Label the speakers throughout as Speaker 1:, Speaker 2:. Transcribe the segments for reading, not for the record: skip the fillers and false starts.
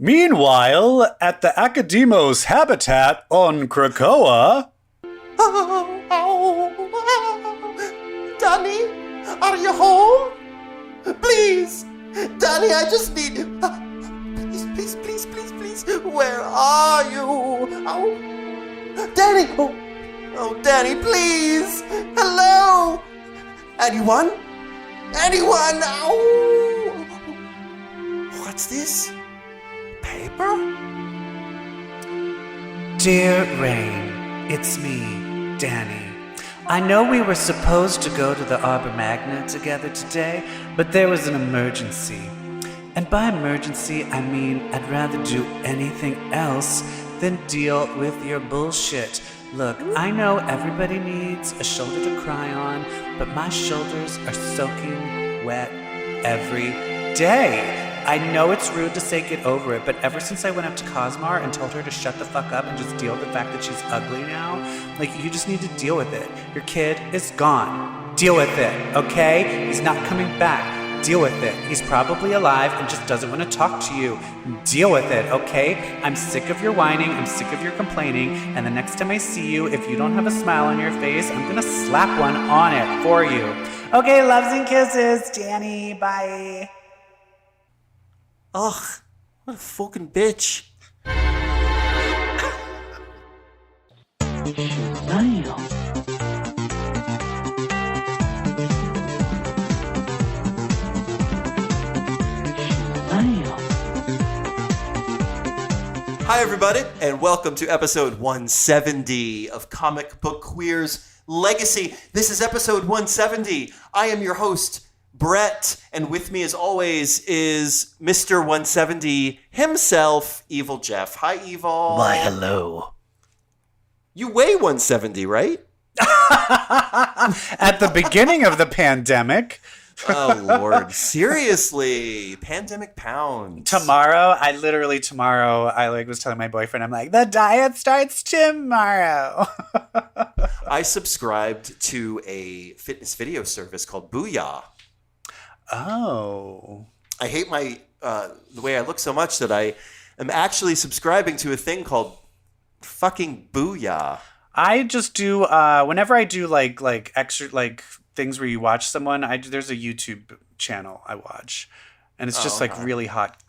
Speaker 1: Meanwhile, at the Academos habitat on Krakoa...
Speaker 2: Danny, are you home? Please, Danny, I just need... Please, where are you? Oh, Danny! Oh, Danny, please! Hello! Anyone? Oh! What's this? Paper?
Speaker 3: Dear Rain, it's me, Danny. I know we were supposed to go to the Arbor Magna together today, but there was an emergency. And by emergency, I mean I'd rather do anything else than deal with your bullshit. Look, I know everybody needs a shoulder to cry on, but my shoulders are soaking wet every day. I know it's rude to say get over it, but ever since I went up to Cosmar and told her to shut the fuck up and just deal with the fact that she's ugly now, you just need to deal with it. Your kid is gone. Deal with it, okay? He's not coming back. Deal with it. He's probably alive and just doesn't want to talk to you. Deal with it, okay? I'm sick of your whining. I'm sick of your complaining. And the next time I see you, if you don't have a smile on your face, I'm going to slap one on it for you. Okay, loves and kisses. Danny, bye.
Speaker 2: Ugh, what a fucking bitch. Hi, everybody, and welcome to episode 170 of Comic Book Queer's Legacy. This is episode 170. I am your host, Brett, and with me, as always, is Mr. 170 himself, Evil Jeff. Hi, Evil.
Speaker 3: Why, hello.
Speaker 2: You weigh 170, right?
Speaker 1: At the beginning of the pandemic...
Speaker 2: Oh, Lord. Seriously. Pandemic pounds.
Speaker 1: Tomorrow, I was telling my boyfriend, I'm like, the diet starts tomorrow.
Speaker 2: I subscribed to a fitness video service called Booyah.
Speaker 1: Oh.
Speaker 2: I hate the way I look so much that I am actually subscribing to a thing called fucking Booyah.
Speaker 1: I just do, whenever I do extra, things where you watch someone, there's a YouTube channel I watch, and it's just really hot.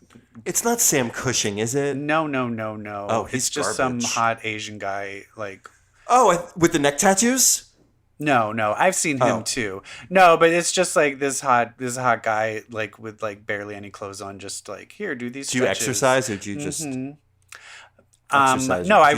Speaker 2: It's not Sam Cushing, is it?
Speaker 1: No.
Speaker 2: Oh,
Speaker 1: it's just
Speaker 2: garbage.
Speaker 1: some hot Asian guy.
Speaker 2: With the neck tattoos?
Speaker 1: No, I've seen him too. No, but it's just this hot guy with barely any clothes on, just here, do these.
Speaker 2: Do you exercise, or do you just?
Speaker 1: No, I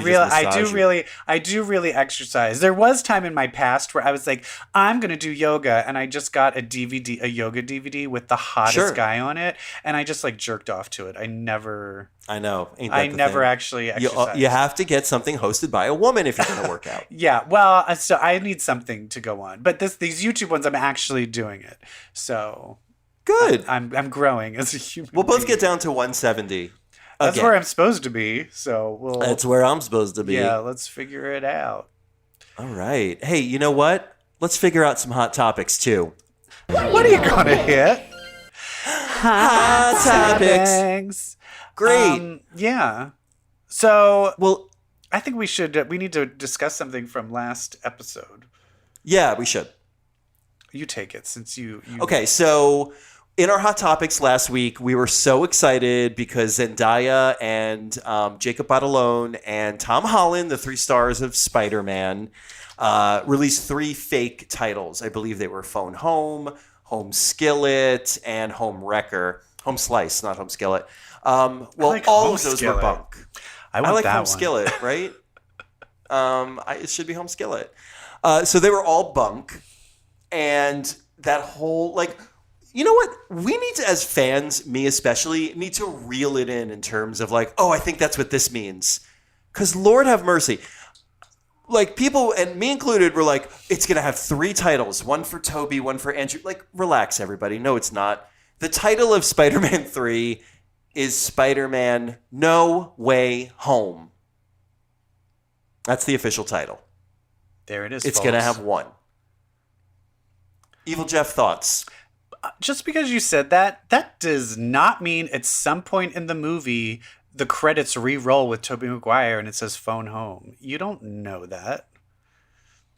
Speaker 1: do really exercise. There was time in my past where I was like, I'm going to do yoga. And I just got a yoga DVD with the hottest guy on it. And I just jerked off to it. I know.
Speaker 2: I never
Speaker 1: actually exercised.
Speaker 2: You have to get something hosted by a woman if you're going to work out.
Speaker 1: Yeah. Well, so I need something to go on, but these YouTube ones, I'm actually doing it. So
Speaker 2: good.
Speaker 1: I'm growing as a human.
Speaker 2: We'll both get down to 170.
Speaker 1: That's where I'm supposed to be, so
Speaker 2: That's where I'm supposed to be.
Speaker 1: Yeah, let's figure it out.
Speaker 2: All right. Hey, you know what? Let's figure out some hot topics, too.
Speaker 1: What are you gonna hit?
Speaker 2: Hot topics. Great.
Speaker 1: Yeah. So,
Speaker 2: well,
Speaker 1: I think we need to discuss something from last episode.
Speaker 2: Yeah, we should.
Speaker 1: You take it, since you...
Speaker 2: Okay, so... In our Hot Topics last week, we were so excited because Zendaya and Jacob Batalon and Tom Holland, the 3 stars of Spider-Man, released 3 fake titles. I believe they were Phone Home, Home Skillet, and Home Wrecker. Home Slice, not Home Skillet. All of those were bunk.
Speaker 1: I like
Speaker 2: Home
Speaker 1: one.
Speaker 2: Skillet, right? It should be Home Skillet. So they were all bunk. And that whole, you know what? We need to, as fans, me especially, need to reel it in terms of I think that's what this means. Because Lord have mercy. People, and me included, were it's going to have 3 titles. One for Toby, one for Andrew. Relax, everybody. No, it's not. The title of Spider-Man 3 is Spider-Man No Way Home. That's the official title.
Speaker 1: There it is,
Speaker 2: It's going to have 1. Evil Jeff, thoughts?
Speaker 1: Just because you said that does not mean at some point in the movie the credits re-roll with Tobey Maguire and it says phone home. You don't know that.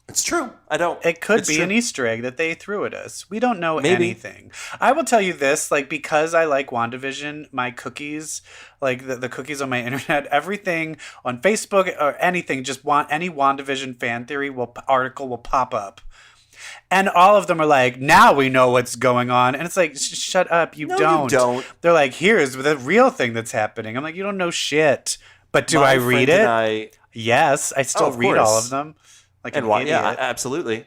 Speaker 2: It's true. I don't.
Speaker 1: It could
Speaker 2: It's
Speaker 1: be
Speaker 2: true.
Speaker 1: an Easter egg that they threw at us. We don't know
Speaker 2: Maybe.
Speaker 1: anything. I will tell you this, like, because I like WandaVision, my cookies, like the cookies on my internet, everything on Facebook or anything, just any WandaVision fan theory article will pop up. And all of them are like, now we know what's going on. And it's like, shut up, you
Speaker 2: No,
Speaker 1: don't.
Speaker 2: you don't.
Speaker 1: They're like, here's the real thing that's happening. I'm like, you don't know shit. But do I read it? Yes, I still read all of them. Like an idiot.
Speaker 2: Yeah, absolutely.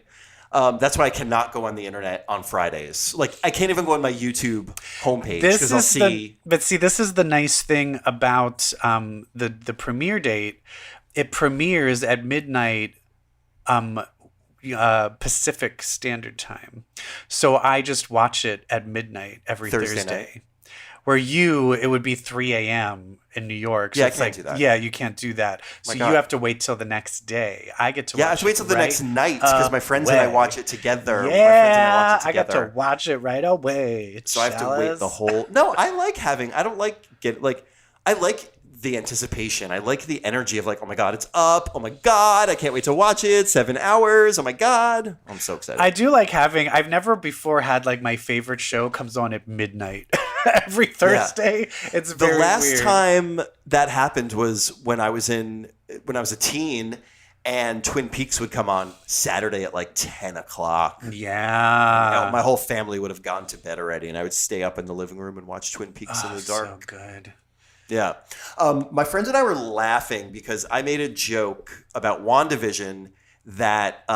Speaker 2: That's why I cannot go on the internet on Fridays. Like, I can't even go on my YouTube homepage because I'll see.
Speaker 1: But see, this is the nice thing about the premiere date. It premieres at midnight Pacific Standard Time. So I just watch it at midnight every Thursday. Where it would be 3 a.m. in New York. So
Speaker 2: yeah,
Speaker 1: it's
Speaker 2: I can't do that.
Speaker 1: Yeah, you can't do that. So you have to wait till the next day. I get to watch it.
Speaker 2: Yeah, I have to wait till the next night because my friends and I watch it together.
Speaker 1: Yeah, I got to watch it right away.
Speaker 2: So I have to wait the whole... No, I like having... I don't like... I like the anticipation. I like the energy of like, oh my God, it's up. Oh my God, I can't wait to watch it. 7 hours. Oh my God. I'm so excited.
Speaker 1: I do like having... I've never before had like my favorite show comes on at midnight. Every Thursday. Yeah. It's very
Speaker 2: weird. The last
Speaker 1: weird.
Speaker 2: time that happened was when I was a teen and Twin Peaks would come on Saturday at like 10 o'clock.
Speaker 1: Yeah.
Speaker 2: And, my whole family would have gone to bed already and I would stay up in the living room and watch Twin Peaks in the dark.
Speaker 1: So good.
Speaker 2: Yeah. My friends and I were laughing because I made a joke about WandaVision that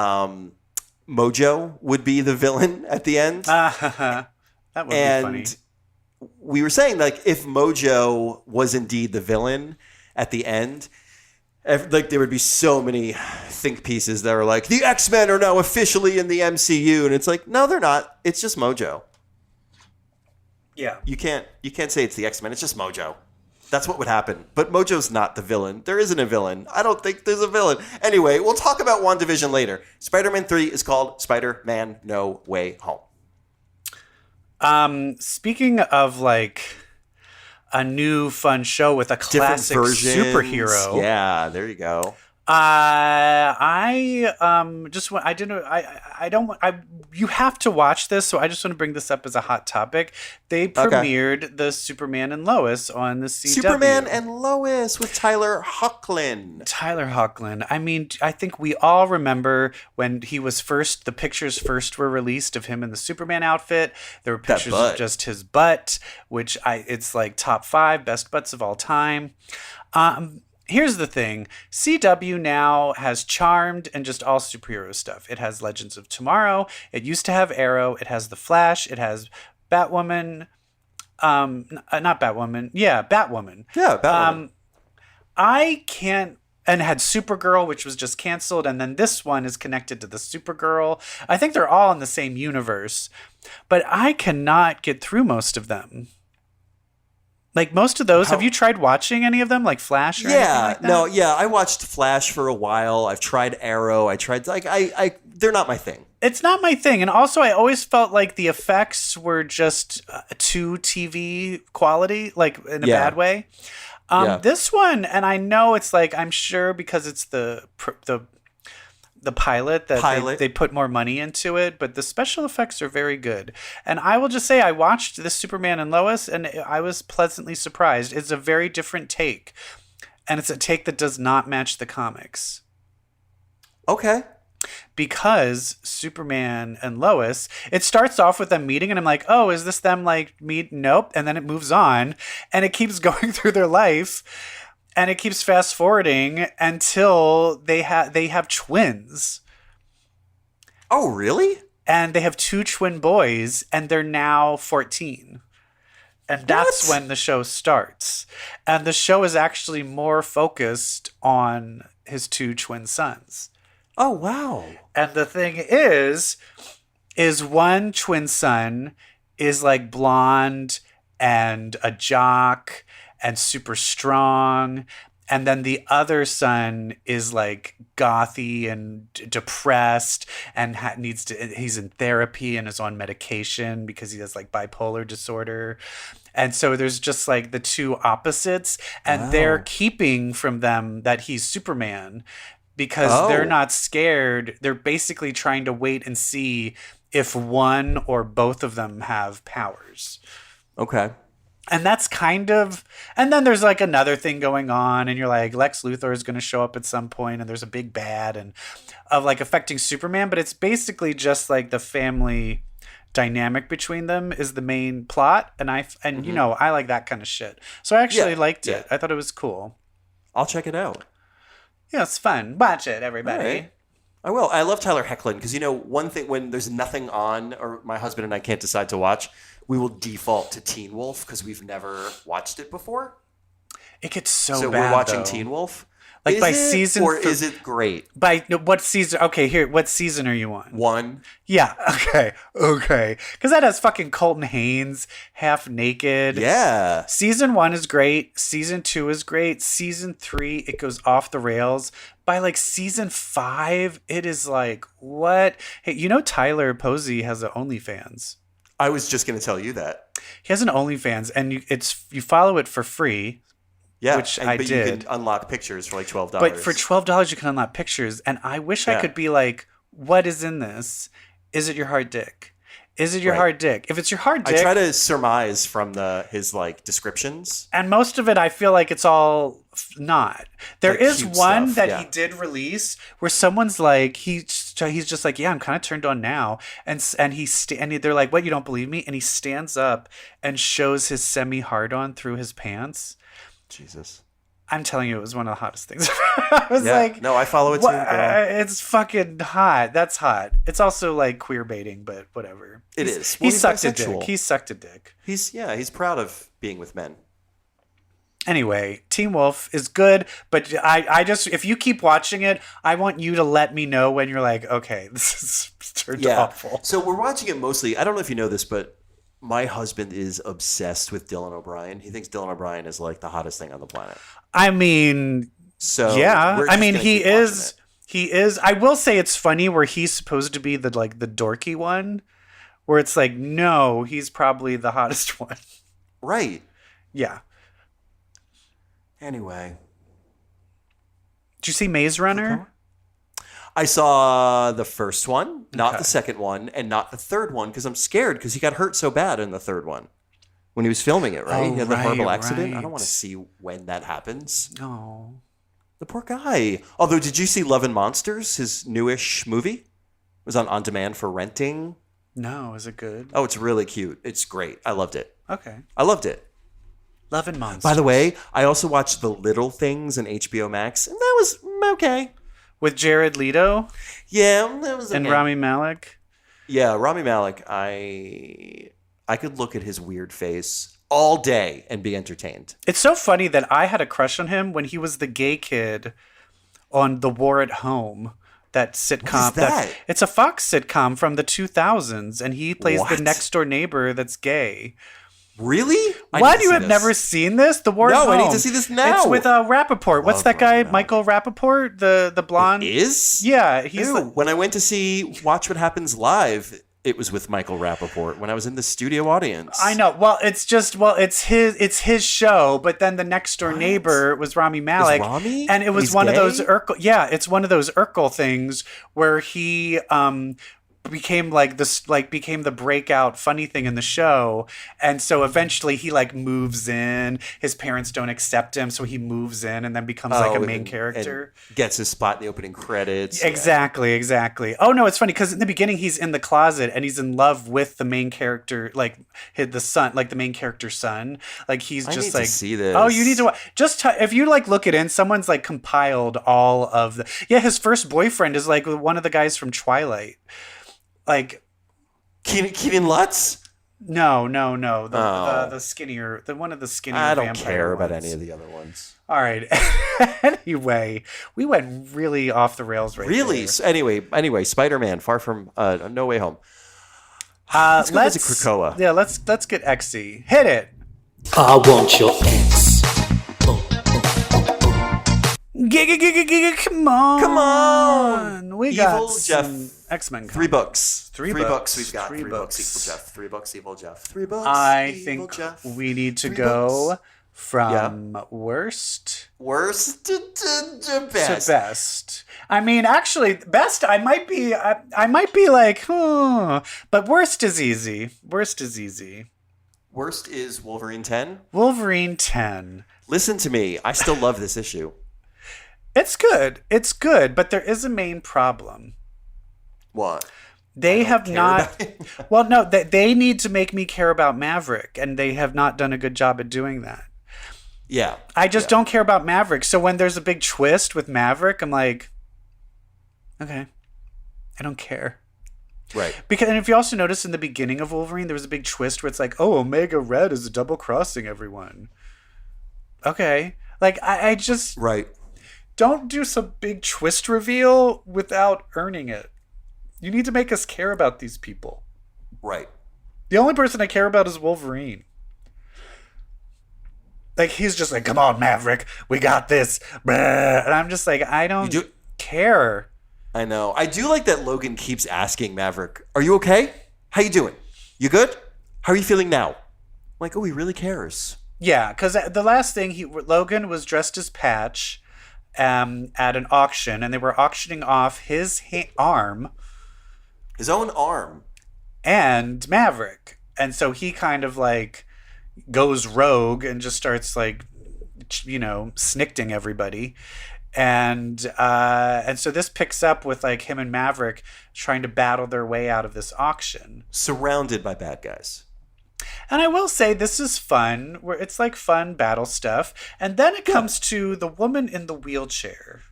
Speaker 2: Mojo would be the villain at the end.
Speaker 1: That would be funny.
Speaker 2: We were saying, like, if Mojo was indeed the villain at the end, like, there would be so many think pieces that are like, the X-Men are now officially in the MCU. And it's like, no, they're not. It's just Mojo.
Speaker 1: Yeah.
Speaker 2: You can't say it's the X-Men. It's just Mojo. That's what would happen. But Mojo's not the villain. There isn't a villain. I don't think there's a villain. Anyway, we'll talk about WandaVision later. Spider-Man 3 is called Spider-Man No Way Home.
Speaker 1: Speaking of like a new fun show with a classic superhero.
Speaker 2: Yeah, there you go.
Speaker 1: You have to watch this, so I just want to bring this up as a hot topic. They premiered the Superman and Lois on the CW.
Speaker 2: Superman and Lois with Tyler Hoechlin.
Speaker 1: I mean, I think we all remember when he was first, the pictures first were released of him in the Superman outfit. There were pictures of just his butt, which it's like top 5 best butts of all time. Here's the thing. CW now has Charmed and just all superhero stuff. It has Legends of Tomorrow. It used to have Arrow. It has The Flash. It has Batwoman. Not Batwoman. Yeah, Batwoman.
Speaker 2: Yeah, Batwoman.
Speaker 1: I can't... And had Supergirl, which was just canceled. And then this one is connected to the Supergirl. I think they're all in the same universe. But I cannot get through most of them. Like most of those, have you tried watching any of them, like Flash or anything like that?
Speaker 2: I watched Flash for a while. I've tried Arrow. I tried they're not my thing.
Speaker 1: It's not my thing, and also I always felt like the effects were just too TV quality, like in a bad way. This one, and I know it's like I'm sure because it's the pilot that they put more money into it, but the special effects are very good. And I will just say I watched this Superman and Lois and I was pleasantly surprised. It's a very different take. And it's a take that does not match the comics.
Speaker 2: Okay.
Speaker 1: Because Superman and Lois, it starts off with them meeting and I'm like, oh, is this them like meet? Nope. And then it moves on and it keeps going through their life. And it keeps fast forwarding until they have twins.
Speaker 2: Oh, really?
Speaker 1: And they have 2 twin boys, and they're now 14. And that's when the show starts. And the show is actually more focused on his 2 twin sons.
Speaker 2: Oh, wow.
Speaker 1: And the thing is one twin son is like blonde and a jock and super strong, and then the other son is like gothy and depressed and he's in therapy and is on medication because he has like bipolar disorder. And so there's just like the two opposites, and they're keeping from them that he's Superman because they're not scared. They're basically trying to wait and see if one or both of them have powers.
Speaker 2: Okay.
Speaker 1: And that's kind of, and then there's like another thing going on, and you're like, Lex Luthor is going to show up at some point, and there's a big bad and of like affecting Superman, but it's basically just like the family dynamic between them is the main plot, and you know, I like that kind of shit. So I actually liked it. I thought it was cool.
Speaker 2: I'll check it out.
Speaker 1: Yeah, it's fun. Watch it, everybody.
Speaker 2: Right. I will. I love Tyler Hoechlin because, you know, one thing when there's nothing on or my husband and I can't decide to watch, we will default to Teen Wolf because we've never watched it before.
Speaker 1: It gets so bad.
Speaker 2: So we're watching
Speaker 1: though.
Speaker 2: Teen Wolf.
Speaker 1: Like
Speaker 2: is
Speaker 1: by
Speaker 2: it,
Speaker 1: season,
Speaker 2: or is it great?
Speaker 1: By what season? Okay, here. What season are you on?
Speaker 2: 1.
Speaker 1: Yeah. Okay. Because that has fucking Colton Haynes half naked.
Speaker 2: Yeah.
Speaker 1: Season 1 is great. Season 2 is great. Season 3, it goes off the rails. By like season 5, it is like, what? Hey, you know Tyler Posey has an OnlyFans.
Speaker 2: I was just going to tell you that.
Speaker 1: He has an OnlyFans, and you follow it for free.
Speaker 2: Yeah,
Speaker 1: which I did.
Speaker 2: You can unlock pictures for like $12.
Speaker 1: But for $12, you can unlock pictures, and I wish I could be like, what is in this? Is it your hard dick? Is it your hard dick? If it's your hard dick,
Speaker 2: I try to surmise from his like descriptions,
Speaker 1: and most of it I feel like it's all not. There
Speaker 2: like
Speaker 1: is one
Speaker 2: stuff,
Speaker 1: that he did release where someone's like he's just like, yeah, I'm kind of turned on now, and they're like, what, you don't believe me? And he stands up and shows his semi hard on through his pants.
Speaker 2: Jesus.
Speaker 1: I'm telling you, it was one of the hottest things. I was like,
Speaker 2: no, I follow it too.
Speaker 1: It's fucking hot. That's hot. It's also like queer baiting, but whatever.
Speaker 2: It is.
Speaker 1: He sucked a dick. He sucked a dick.
Speaker 2: He's proud of being with men.
Speaker 1: Anyway, Teen Wolf is good, but I just, if you keep watching it, I want you to let me know when you're like, okay, this is turned awful.
Speaker 2: So we're watching it mostly. I don't know if you know this, but my husband is obsessed with Dylan O'Brien. He thinks Dylan O'Brien is like the hottest thing on the planet.
Speaker 1: I mean,
Speaker 2: so
Speaker 1: yeah. I mean, he is. He is. I will say it's funny where he's supposed to be the dorky one, where it's like, no, he's probably the hottest one.
Speaker 2: Right.
Speaker 1: Yeah.
Speaker 2: Anyway.
Speaker 1: Did you see Maze Runner?
Speaker 2: I saw the first one, not the second one, and not the third one, because I'm scared because he got hurt so bad in the third one when he was filming it, right?
Speaker 1: Oh,
Speaker 2: he had the horrible accident.
Speaker 1: right.
Speaker 2: I don't want to see when that happens.
Speaker 1: No.
Speaker 2: The poor guy. Although, did you see Love and Monsters, his newish movie? It was on demand for renting.
Speaker 1: No, is it good?
Speaker 2: Oh, it's really cute. It's great. I loved it.
Speaker 1: Okay.
Speaker 2: I loved it.
Speaker 1: Love and Monsters.
Speaker 2: By the way, I also watched The Little Things on HBO Max, and that was okay.
Speaker 1: With Jared Leto?
Speaker 2: Yeah, that was okay.
Speaker 1: And Rami Malek?
Speaker 2: Yeah, Rami Malek, I could look at his weird face all day and be entertained.
Speaker 1: It's so funny that I had a crush on him when he was the gay kid on The War at Home, that sitcom.
Speaker 2: What is that?
Speaker 1: It's a Fox sitcom from the 2000s, and he plays the next door neighbor that's gay.
Speaker 2: Really?
Speaker 1: What? You have never seen this? The War at Home.
Speaker 2: No, I need to see this now.
Speaker 1: It's with Rappaport. What's that guy? Michael Rappaport? The blonde?
Speaker 2: It is?
Speaker 1: Yeah. He's
Speaker 2: when I went to Watch What Happens Live, it was with Michael Rappaport when I was in the studio audience.
Speaker 1: I know. Well, it's his show, but then the next door neighbor was Rami Malek.
Speaker 2: Is Rami?
Speaker 1: And it was
Speaker 2: He's
Speaker 1: one
Speaker 2: gay?
Speaker 1: of those Urkel. Yeah, it's one of those Urkel things where he became became the breakout funny thing in the show, and so eventually he moves in. His parents don't accept him, so he moves in and then becomes a main character.
Speaker 2: And gets his spot in the opening credits.
Speaker 1: Exactly. Oh no, it's funny because in the beginning he's in the closet and he's in love with the main character, the son, the main character's son. He's
Speaker 2: I
Speaker 1: just
Speaker 2: need to see this.
Speaker 1: Oh, you need to watch. If you look it in, someone's compiled all of the. Yeah, his first boyfriend is one of the guys from Twilight.
Speaker 2: Keaton Lutz?
Speaker 1: No. The skinnier, one of the skinnier.
Speaker 2: I don't
Speaker 1: vampire
Speaker 2: care about
Speaker 1: ones.
Speaker 2: any of the other ones.
Speaker 1: All right. Anyway, we went really off the rails right
Speaker 2: Really?
Speaker 1: there.
Speaker 2: So anyway, Spider-Man, Far From No Way Home. Let's go visit Krakoa.
Speaker 1: Yeah, let's get XC. Hit it.
Speaker 4: I want your ex.
Speaker 1: Giga, come on.
Speaker 2: Come on.
Speaker 1: We
Speaker 2: Evil
Speaker 1: got
Speaker 2: Jeff
Speaker 1: X-Men
Speaker 2: Three
Speaker 1: comic.
Speaker 2: books.
Speaker 1: Three
Speaker 2: books.
Speaker 1: books.
Speaker 2: We've got
Speaker 1: Three
Speaker 2: three books.
Speaker 1: books.
Speaker 2: Equal Jeff. 3 books equal Jeff. 3 books.
Speaker 1: I
Speaker 2: equal
Speaker 1: think
Speaker 2: Jeff.
Speaker 1: we need to
Speaker 2: 3
Speaker 1: go
Speaker 2: books.
Speaker 1: from worst
Speaker 2: Worst to best.
Speaker 1: to best. I mean, actually, best. I might be like, but worst is easy. Worst is easy.
Speaker 2: Worst is Wolverine 10.
Speaker 1: Wolverine 10.
Speaker 2: Listen to me. I still love this issue.
Speaker 1: It's good. It's good, but there is a main problem.
Speaker 2: What?
Speaker 1: They have
Speaker 2: care
Speaker 1: not.
Speaker 2: about it.
Speaker 1: Well, no, they need to make me care about Maverick, and they have not done a good job at doing that.
Speaker 2: Yeah.
Speaker 1: I just don't care about Maverick. So when there's a big twist with Maverick, I'm like, okay, I don't care.
Speaker 2: Right.
Speaker 1: Because, and if you also notice in the beginning of Wolverine, there was a big twist where it's like, oh, Omega Red is double crossing everyone. Okay. Like, I just
Speaker 2: Right.
Speaker 1: don't do some big twist reveal without earning it. You need to make us care about these people.
Speaker 2: Right.
Speaker 1: The only person I care about is Wolverine. Like, he's just like, come on, Maverick, we got this. And I'm just like, I don't care.
Speaker 2: I know. I do like that Logan keeps asking Maverick, "Are you okay? How you doing? You good? How are you feeling now?" I'm like, oh, he really cares.
Speaker 1: Yeah, because the last thing, Logan was dressed as Patch at an auction, and they were auctioning off his arm.
Speaker 2: His own arm.
Speaker 1: And Maverick. And so he kind of like goes rogue and just starts like, snickting everybody. And so this picks up with like him and Maverick trying to battle their way out of this auction.
Speaker 2: Surrounded by bad guys.
Speaker 1: And I will say this is fun, where it's like fun battle stuff. And then it comes to the woman in the wheelchair.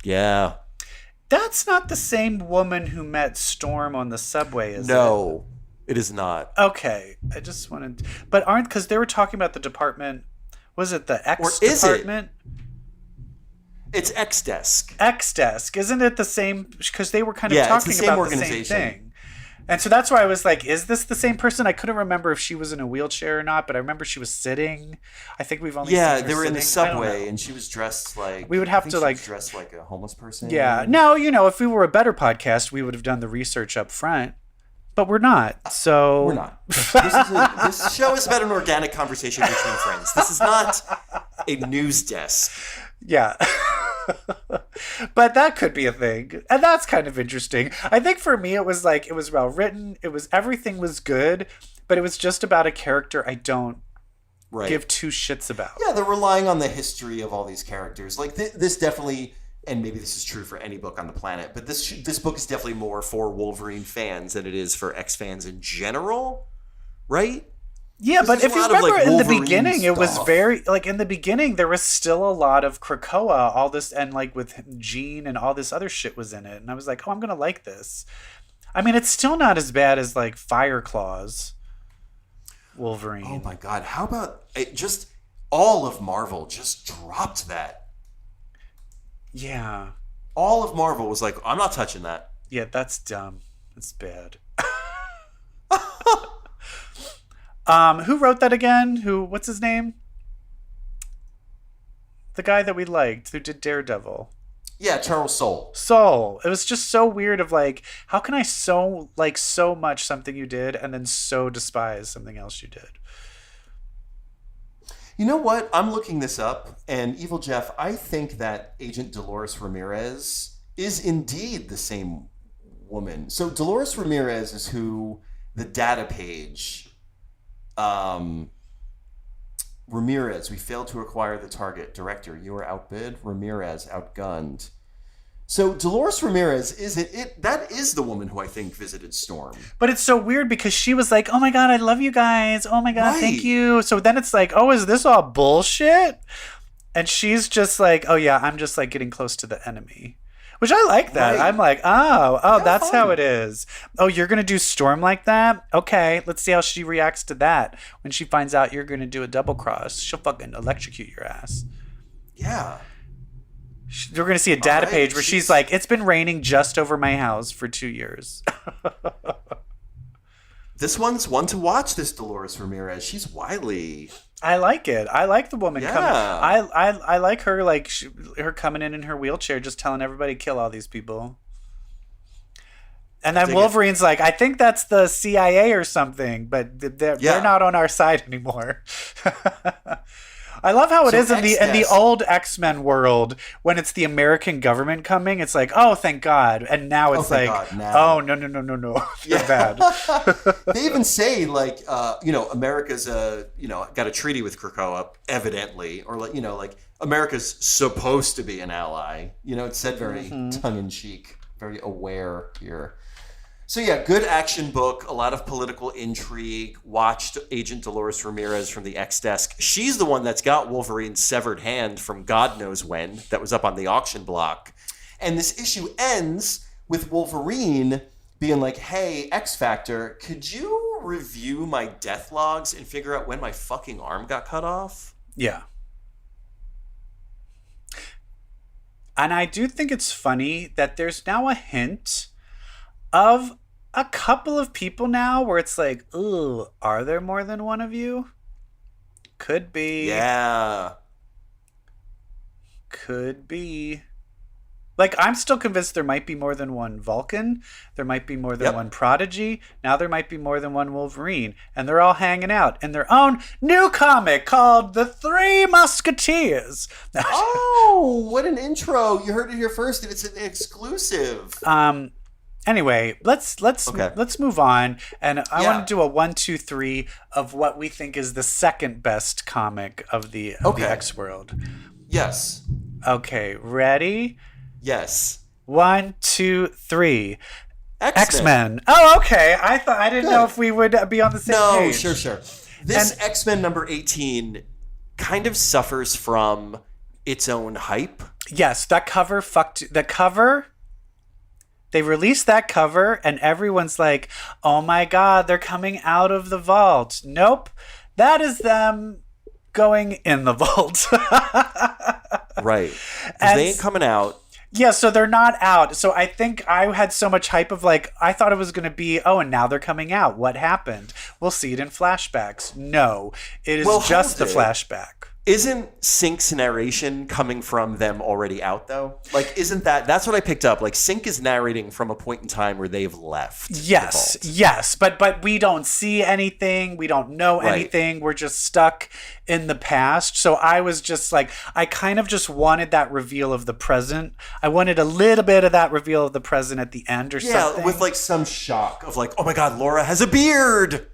Speaker 2: Yeah.
Speaker 1: That's not the same woman who met Storm on the subway, is it?
Speaker 2: No, it is not.
Speaker 1: Okay. I just wanted... But because they were talking about the department... Was it the X
Speaker 2: Or is it?
Speaker 1: department?
Speaker 2: It's X-Desk.
Speaker 1: X-Desk. Isn't it the same? Because they were kind of
Speaker 2: Yeah, it's
Speaker 1: talking
Speaker 2: the same
Speaker 1: about the same
Speaker 2: organization.
Speaker 1: thing. And so that's why I was like, is this the same person? I couldn't remember if she was in a wheelchair or not, but I remember she was sitting. I think we've only seen her
Speaker 2: They were in the
Speaker 1: sitting. I don't
Speaker 2: subway,
Speaker 1: know.
Speaker 2: and she was dressed like...
Speaker 1: We would have
Speaker 2: I think
Speaker 1: to,
Speaker 2: she
Speaker 1: like-
Speaker 2: was dressed like a homeless person.
Speaker 1: Yeah. No, if we were a better podcast, we would have done the research up front. But we're not. So
Speaker 2: We're not. This show is about an organic conversation between friends. This is not a news desk.
Speaker 1: Yeah. But that could be a thing. And that's kind of interesting. I think for me it was well written, everything was good, but it was just about a character I don't give two shits about.
Speaker 2: Yeah, they're relying on the history of all these characters. Like this definitely, and maybe this is true for any book on the planet, but this book is definitely more for Wolverine fans than it is for X fans in general, right?
Speaker 1: Yeah, but if you remember in the
Speaker 2: Wolverine
Speaker 1: beginning, it was
Speaker 2: stuff.
Speaker 1: very, in the beginning, there was still a lot of Krakoa, all this, and with Jean and all this other shit was in it. And I was like, oh, I'm going to like this. I mean, it's still not as bad as, Fireclaw's Wolverine.
Speaker 2: Oh my God. How about just all of Marvel just dropped that?
Speaker 1: Yeah.
Speaker 2: All of Marvel was like, I'm not touching that.
Speaker 1: Yeah, that's dumb. That's bad. Who wrote that again? What's his name? The guy that we liked who did Daredevil.
Speaker 2: Yeah, Charles Soule.
Speaker 1: Soul. It was just so weird of how can I so much something you did and then so despise something else you did?
Speaker 2: You know what? I'm looking this up, and Evil Jeff, I think that Agent Dolores Ramirez is indeed the same woman. So Dolores Ramirez is who the data page... Ramirez, we failed to acquire the target. Director, you were outbid. Ramirez, outgunned. So Dolores Ramirez, that is the woman who I think visited Storm.
Speaker 1: But it's so weird because she was like, oh my God, I love you guys. Oh my God, thank you. So then it's like, oh, is this all bullshit? And she's just like, oh yeah, I'm just getting close to the enemy. Which I like that.
Speaker 2: Right.
Speaker 1: I'm like, oh, that's
Speaker 2: fun.
Speaker 1: how it is. Oh, you're going to do Storm like that? Okay, let's see how she reacts to that. When she finds out you're going to do a double cross, she'll fucking electrocute your ass.
Speaker 2: Yeah.
Speaker 1: We're going to see a data
Speaker 2: right,
Speaker 1: page where she's like, it's been raining just over my house for 2 years.
Speaker 2: This one's one to watch, this Dolores Ramirez. She's wily.
Speaker 1: I like it. I like the woman coming.
Speaker 2: Yeah.
Speaker 1: I like her, her coming in her wheelchair, just telling everybody kill all these people. And then Wolverine's like, I think that's the CIA or something, but they're not on our side anymore. I love how it is in the old X-Men world when it's the American government coming. It's like, oh, thank God, and now it's like, oh no, they're bad.
Speaker 2: They even say like, America's got a treaty with Krakoa, evidently, or like America's supposed to be an ally. It's said very tongue in cheek, very aware here. So yeah, good action book, a lot of political intrigue. Watched Agent Dolores Ramirez from the X-Desk. She's the one that's got Wolverine's severed hand from God knows when that was up on the auction block. And this issue ends with Wolverine being like, hey, X-Factor, could you review my death logs and figure out when my fucking arm got cut off?
Speaker 1: Yeah. And I do think it's funny that there's now a hint of a couple of people now where it's like, ooh, are there more than one of you? Could be.
Speaker 2: Yeah.
Speaker 1: Could be. Like, I'm still convinced there might be more than one Vulcan. There might be more than one Prodigy. Now there might be more than one Wolverine. And they're all hanging out in their own new comic called The Three Musketeers.
Speaker 2: Oh, what an intro. You heard it here first, and it's an exclusive.
Speaker 1: Anyway, let's move on, and I want to do a 1, 2, 3 of what we think is the second best comic of the X world.
Speaker 2: Yes.
Speaker 1: Okay, ready?
Speaker 2: Yes.
Speaker 1: 1, 2, 3.
Speaker 2: X-Men.
Speaker 1: Oh, okay. I didn't know if we would be on the same page.
Speaker 2: No, sure. This X-Men number 18 kind of suffers from its own hype.
Speaker 1: Yes, that cover fucked the cover. They released that cover, and everyone's like, oh my God, they're coming out of the vault. Nope. That is them going in the vault.
Speaker 2: Right. Because they ain't coming out.
Speaker 1: Yeah, so they're not out. So I think I had so much hype of like, I thought it was going to be, oh, and now they're coming out. What happened? We'll see it in flashbacks. No, it is just the flashback.
Speaker 2: Isn't Sync's narration coming from them already out, though? Like, that's what I picked up. Like, Sync is narrating from a point in time where they've left.
Speaker 1: Yes. But we don't see anything. We don't know anything. We're just stuck in the past. So I was just like, I kind of just wanted that reveal of the present. I wanted a little bit of that reveal of the present at the end or something.
Speaker 2: Yeah, with like some shock of like, oh my God, Laura has a beard.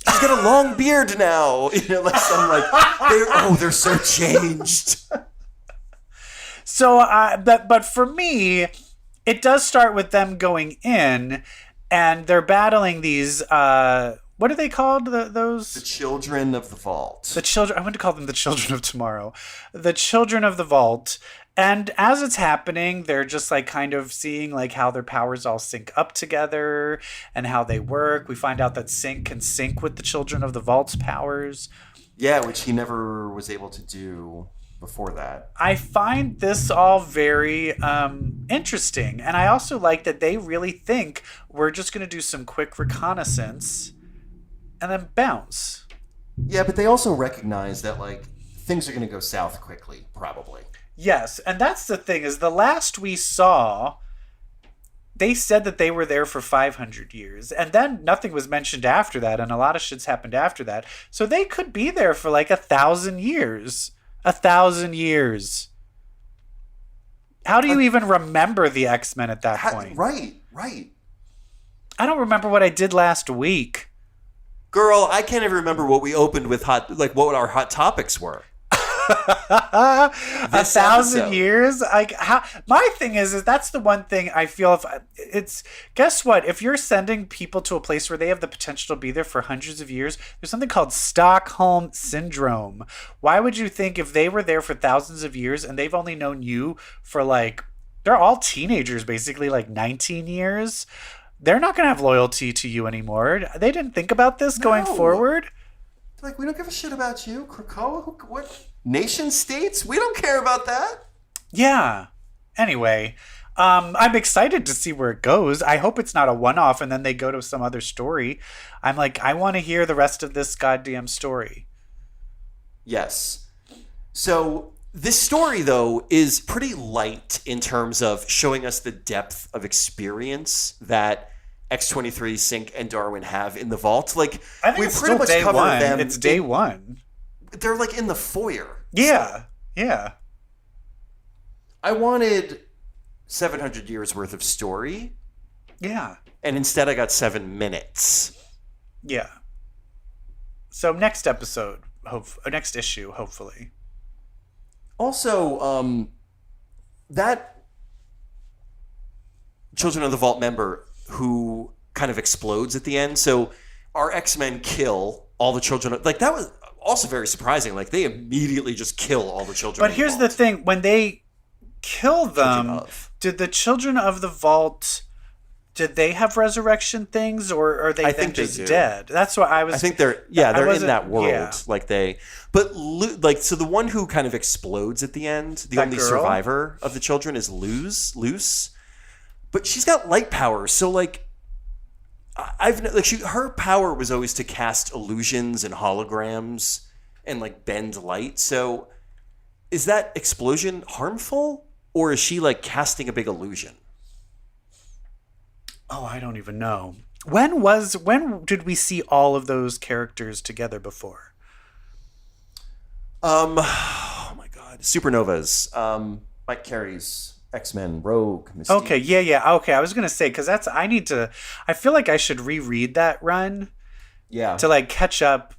Speaker 2: She's got a long beard now. Like some like, they're so changed.
Speaker 1: So, but for me, it does start with them going in, and they're battling these. What are they called? Those
Speaker 2: the Children of the Vault.
Speaker 1: The children. I want to call them the Children of Tomorrow. The Children of the Vault. And as it's happening, they're just like kind of seeing like how their powers all sync up together and how they work. We find out that Sync can sync with the Children of the Vault's powers.
Speaker 2: Yeah, which he never was able to do before that.
Speaker 1: I find this all very interesting. And I also like that they really think we're just going to do some quick reconnaissance and then bounce.
Speaker 2: Yeah, but they also recognize that like things are going to go south quickly, probably.
Speaker 1: Yes, and that's the thing, is the last we saw, they said that they were there for 500 years, and then nothing was mentioned after that, and a lot of shit's happened after that. So they could be there for like 1,000 years. 1,000 years. How do you even remember the X-Men at that point?
Speaker 2: Right.
Speaker 1: I don't remember what I did last week.
Speaker 2: Girl, I can't even remember what we opened with what our hot topics were.
Speaker 1: 1,000 years. Like, my thing is that's the one thing I feel. If it's, guess what? If you're sending people to a place where they have the potential to be there for hundreds of years, there's something called Stockholm Syndrome. Why would you think if they were there for thousands of years and they've only known you for like, they're all teenagers, basically like 19 years. They're not going to have loyalty to you anymore. They didn't think about this going forward.
Speaker 2: Like, we don't give a shit about you, Krakoa. What? Nation states? We don't care about that.
Speaker 1: Yeah. Anyway, I'm excited to see where it goes. I hope it's not a one-off and then they go to some other story. I'm like, I want to hear the rest of this goddamn story.
Speaker 2: Yes. So this story, though, is pretty light in terms of showing us the depth of experience that X-23, Sync, and Darwin have in the vault. Like,
Speaker 1: I think
Speaker 2: we
Speaker 1: it's
Speaker 2: pretty
Speaker 1: still
Speaker 2: much
Speaker 1: day
Speaker 2: covered
Speaker 1: one.
Speaker 2: them.
Speaker 1: It's day one.
Speaker 2: They're like in the foyer.
Speaker 1: Yeah, yeah.
Speaker 2: I wanted 700 years worth of story.
Speaker 1: Yeah.
Speaker 2: And instead I got 7 minutes.
Speaker 1: Yeah. So next episode, next issue, hopefully.
Speaker 2: Also, that Children of the Vault member who kind of explodes at the end. So our X-Men kill all the children. Like, that was also very surprising. Like, they immediately just kill all the children.
Speaker 1: But here's the thing. When they kill them, did the Children of the Vault... Did they have resurrection things, or are they then just dead? That's what I was.
Speaker 2: I think they're in that world, so the one who kind of explodes at the end, the only survivor of the children is Luce, but she's got light power. So like, her power was always to cast illusions and holograms and like bend light. So is that explosion harmful, or is she like casting a big illusion?
Speaker 1: Oh, I don't even know. When did we see all of those characters together before?
Speaker 2: Oh my God, Supernovas. Mike Carey's X-Men, Rogue, Mystique.
Speaker 1: Okay, yeah. Okay, I was gonna say because I feel like I should reread that run.
Speaker 2: Yeah.
Speaker 1: To like catch up,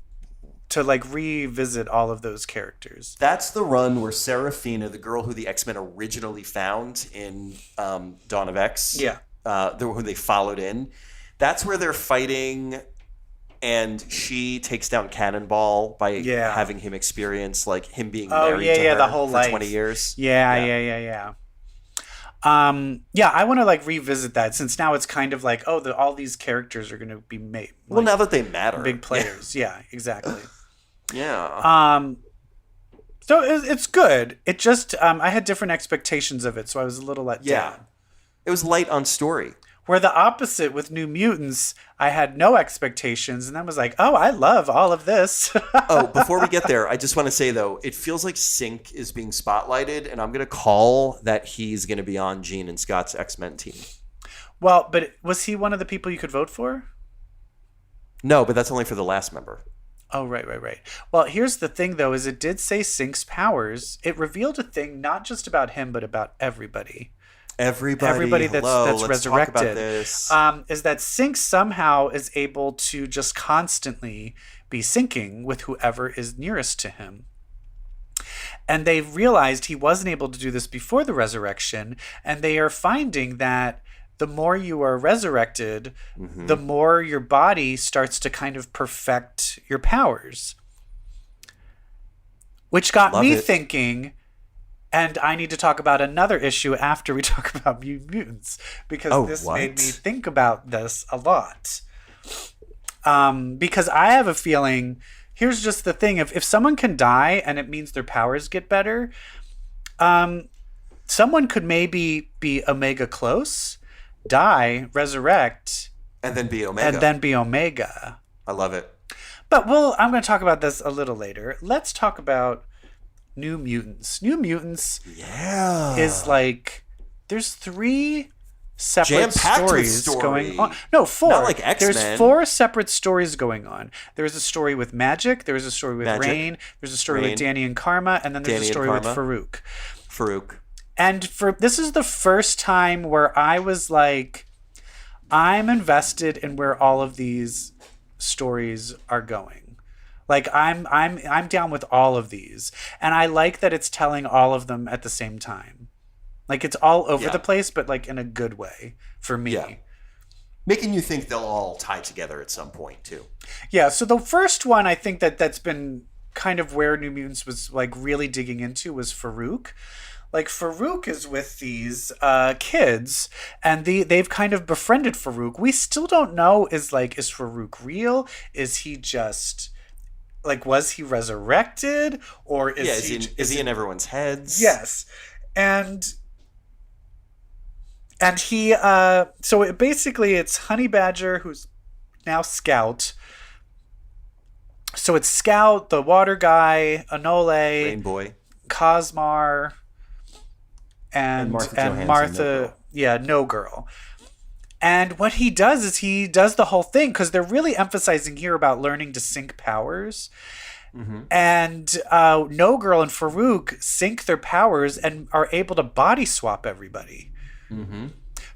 Speaker 1: to like revisit all of those characters.
Speaker 2: That's the run where Serafina, the girl who the X-Men originally found in Dawn of X.
Speaker 1: Yeah.
Speaker 2: Who they followed in. That's where they're fighting, and she takes down Cannonball by having him experience like him being married to her
Speaker 1: the whole
Speaker 2: for
Speaker 1: life.
Speaker 2: 20 years.
Speaker 1: Yeah. I want to like revisit that since now it's kind of like all these characters are going to be made.
Speaker 2: Well, now that they matter,
Speaker 1: big players. Yeah, exactly.
Speaker 2: Yeah.
Speaker 1: So it's good. It just I had different expectations of it, so I was a little let down.
Speaker 2: It was light on story.
Speaker 1: Where the opposite with New Mutants, I had no expectations, and then was like, oh, I love all of this.
Speaker 2: Before we get there, I just want to say, though, it feels like Sync is being spotlighted, and I'm going to call that he's going to be on Jean and Scott's X-Men team.
Speaker 1: Well, but was he one of the people you could vote for?
Speaker 2: No, but that's only for the last member.
Speaker 1: Oh, right. Well, here's the thing, though, is it did say Sync's powers. It revealed a thing not just about him, but about everybody. Everybody that's resurrected.
Speaker 2: Talk about this.
Speaker 1: Is that Sync somehow is able to just constantly be syncing with whoever is nearest to him. And they realized he wasn't able to do this before the resurrection, and they are finding that the more you are resurrected, the more your body starts to kind of perfect your powers. Which got me thinking... And I need to talk about another issue after we talk about mutants, because this made me think about this a lot. Because I have a feeling, here's just the thing, if someone can die and it means their powers get better, someone could maybe be Omega close, die, resurrect,
Speaker 2: and then be Omega. I love it.
Speaker 1: But I'm going to talk about this a little later. Let's talk about New Mutants. New Mutants is like, there's 3 separate stories going on. No, 4.
Speaker 2: Not like X-Men.
Speaker 1: There's 4 separate stories going on. There's a story with Magic, there's a story with Rain, there's a story with Danny and Karma, and then there's a story with Farouk. And this is the first time where I was like, I'm invested in where all of these stories are going. Like I'm down with all of these, and I like that it's telling all of them at the same time. Like it's all over the place, but like in a good way for me. Yeah.
Speaker 2: Making you think they'll all tie together at some point too.
Speaker 1: Yeah. So the first one, I think that's been kind of where New Mutants was like really digging into was Farouk. Like Farouk is with these kids, and they've kind of befriended Farouk. We still don't know is Farouk real? Is he just like, was he resurrected, or is
Speaker 2: he in everyone's heads?
Speaker 1: Yes, and he so basically it's Honey Badger, who's now Scout. So it's Scout, the water guy, Anole,
Speaker 2: Rainboy,
Speaker 1: Cosmar, and Martha.
Speaker 2: No Girl.
Speaker 1: Yeah, No Girl. And what he does is he does the whole thing, because they're really emphasizing here about learning to sync powers. And No Girl and Farouk sync their powers and are able to body swap everybody.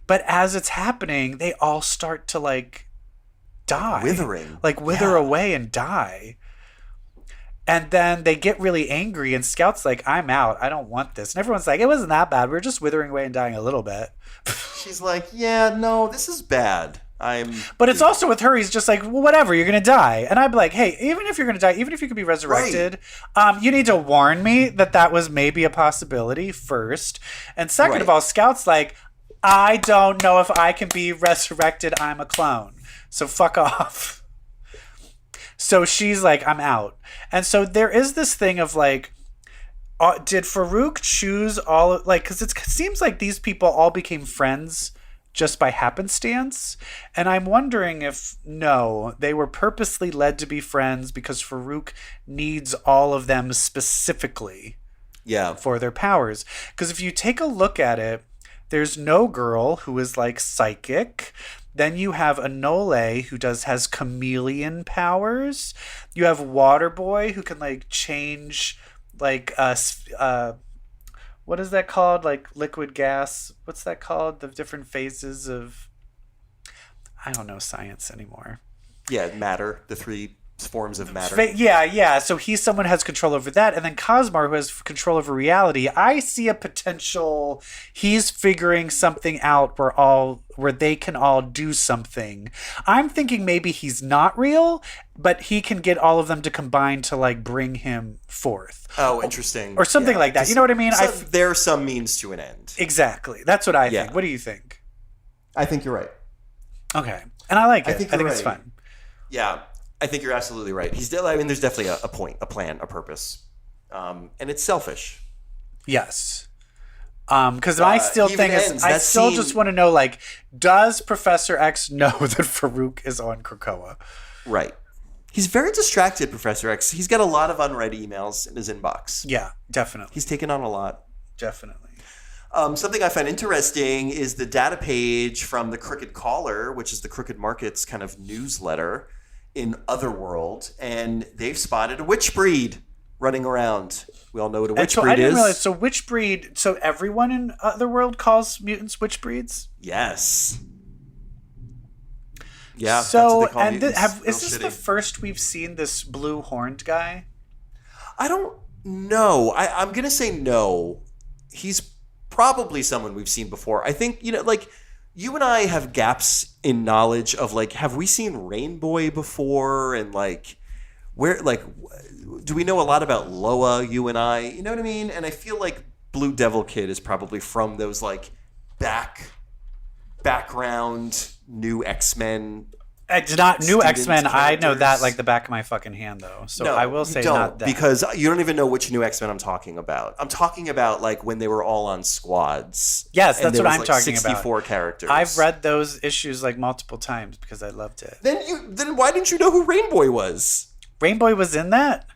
Speaker 1: But as it's happening, they all start to like die.
Speaker 2: Withering.
Speaker 1: Like wither away and die. And then they get really angry, and Scout's like, I'm out. I don't want this. And everyone's like, it wasn't that bad. We were just withering away and dying a little bit.
Speaker 2: She's like, yeah, no, this is bad.
Speaker 1: But it's also with her, he's just like, well, whatever, you're going to die. And I'd be like, hey, even if you're going to die, even if you could be resurrected, you need to warn me that was maybe a possibility first. And second of all, Scout's like, I don't know if I can be resurrected. I'm a clone. So fuck off. So she's like, I'm out. And so there is this thing of like, did Farouk choose all, like, because it seems like these people all became friends just by happenstance. And I'm wondering if, no, they were purposely led to be friends because Farouk needs all of them specifically for their powers. Because if you take a look at it, there's No Girl, who is like psychic. Then you have Anole, who has chameleon powers. You have Waterboy, who can like change like what is that called? Like liquid gas. What's that called? The different phases of, I don't know science anymore.
Speaker 2: Yeah, matter. The three forms of matter.
Speaker 1: Yeah. So he's someone who has control over that. And then Cosmar, who has control over reality. I see a potential, he's figuring something out where they can all do something. I'm thinking maybe he's not real, but he can get all of them to combine to like bring him forth.
Speaker 2: Oh, interesting.
Speaker 1: Or something like that. You know what I mean?
Speaker 2: There's some means to an end.
Speaker 1: Exactly. That's what I think. What do you think?
Speaker 2: I think you're right.
Speaker 1: Okay. And I like it. I think
Speaker 2: right.
Speaker 1: it's fun.
Speaker 2: Yeah. I think you're absolutely right. There's definitely a point, a plan, a purpose. And it's selfish.
Speaker 1: Yes. Because my still thing is, I still just want to know, like, does Professor X know that Farouk is on Krakoa?
Speaker 2: Right. He's very distracted, Professor X. He's got a lot of unread emails in his inbox.
Speaker 1: Yeah, definitely.
Speaker 2: He's taken on a lot.
Speaker 1: Definitely.
Speaker 2: Something I find interesting is the data page from the Crooked Caller, which is the Crooked Markets kind of newsletter in Otherworld, and they've spotted a witch breed running around. We all know what a witch breed is. I didn't realize,
Speaker 1: so witch breed, so everyone in Otherworld calls mutants witch breeds?
Speaker 2: Yes. Yeah,
Speaker 1: so,
Speaker 2: that's what they call
Speaker 1: and
Speaker 2: mutants.
Speaker 1: Is this the first we've seen this blue horned guy?
Speaker 2: I don't know. I'm going to say no. He's probably someone we've seen before. I think, like, you and I have gaps in knowledge of, like, have we seen Rainboy before? And, like, where, like, do we know a lot about Loa, you and I? You know what I mean? And I feel like Blue Devil Kid is probably from those, like, background new X-Men.
Speaker 1: It's not new X-Men. I know that like the back of my fucking hand, though. So no, I will say not that.
Speaker 2: Because you don't even know which new X-Men I'm talking about. I'm talking about like when they were all on squads.
Speaker 1: Yes, that's what I'm talking
Speaker 2: 64
Speaker 1: about.
Speaker 2: 64 characters.
Speaker 1: I've read those issues like multiple times because I loved it.
Speaker 2: Then why didn't you know who Rainboy was?
Speaker 1: Rainboy was in that?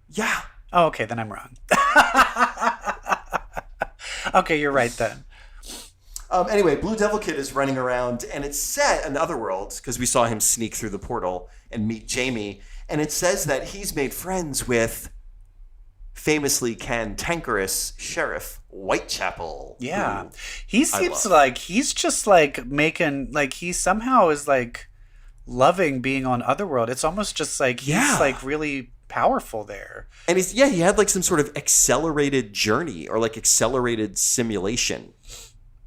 Speaker 2: Yeah.
Speaker 1: Oh, okay, then I'm wrong. Okay, you're right then.
Speaker 2: Anyway, Blue Devil Kid is running around, and it's set in Otherworld, because we saw him sneak through the portal and meet Jamie, and it says that he's made friends with famously cantankerous Sheriff Whitechapel.
Speaker 1: Yeah. He seems like he's just like making, like he somehow is like loving being on Otherworld. It's almost just like he's like really powerful there.
Speaker 2: And he had like some sort of accelerated journey or like accelerated simulation.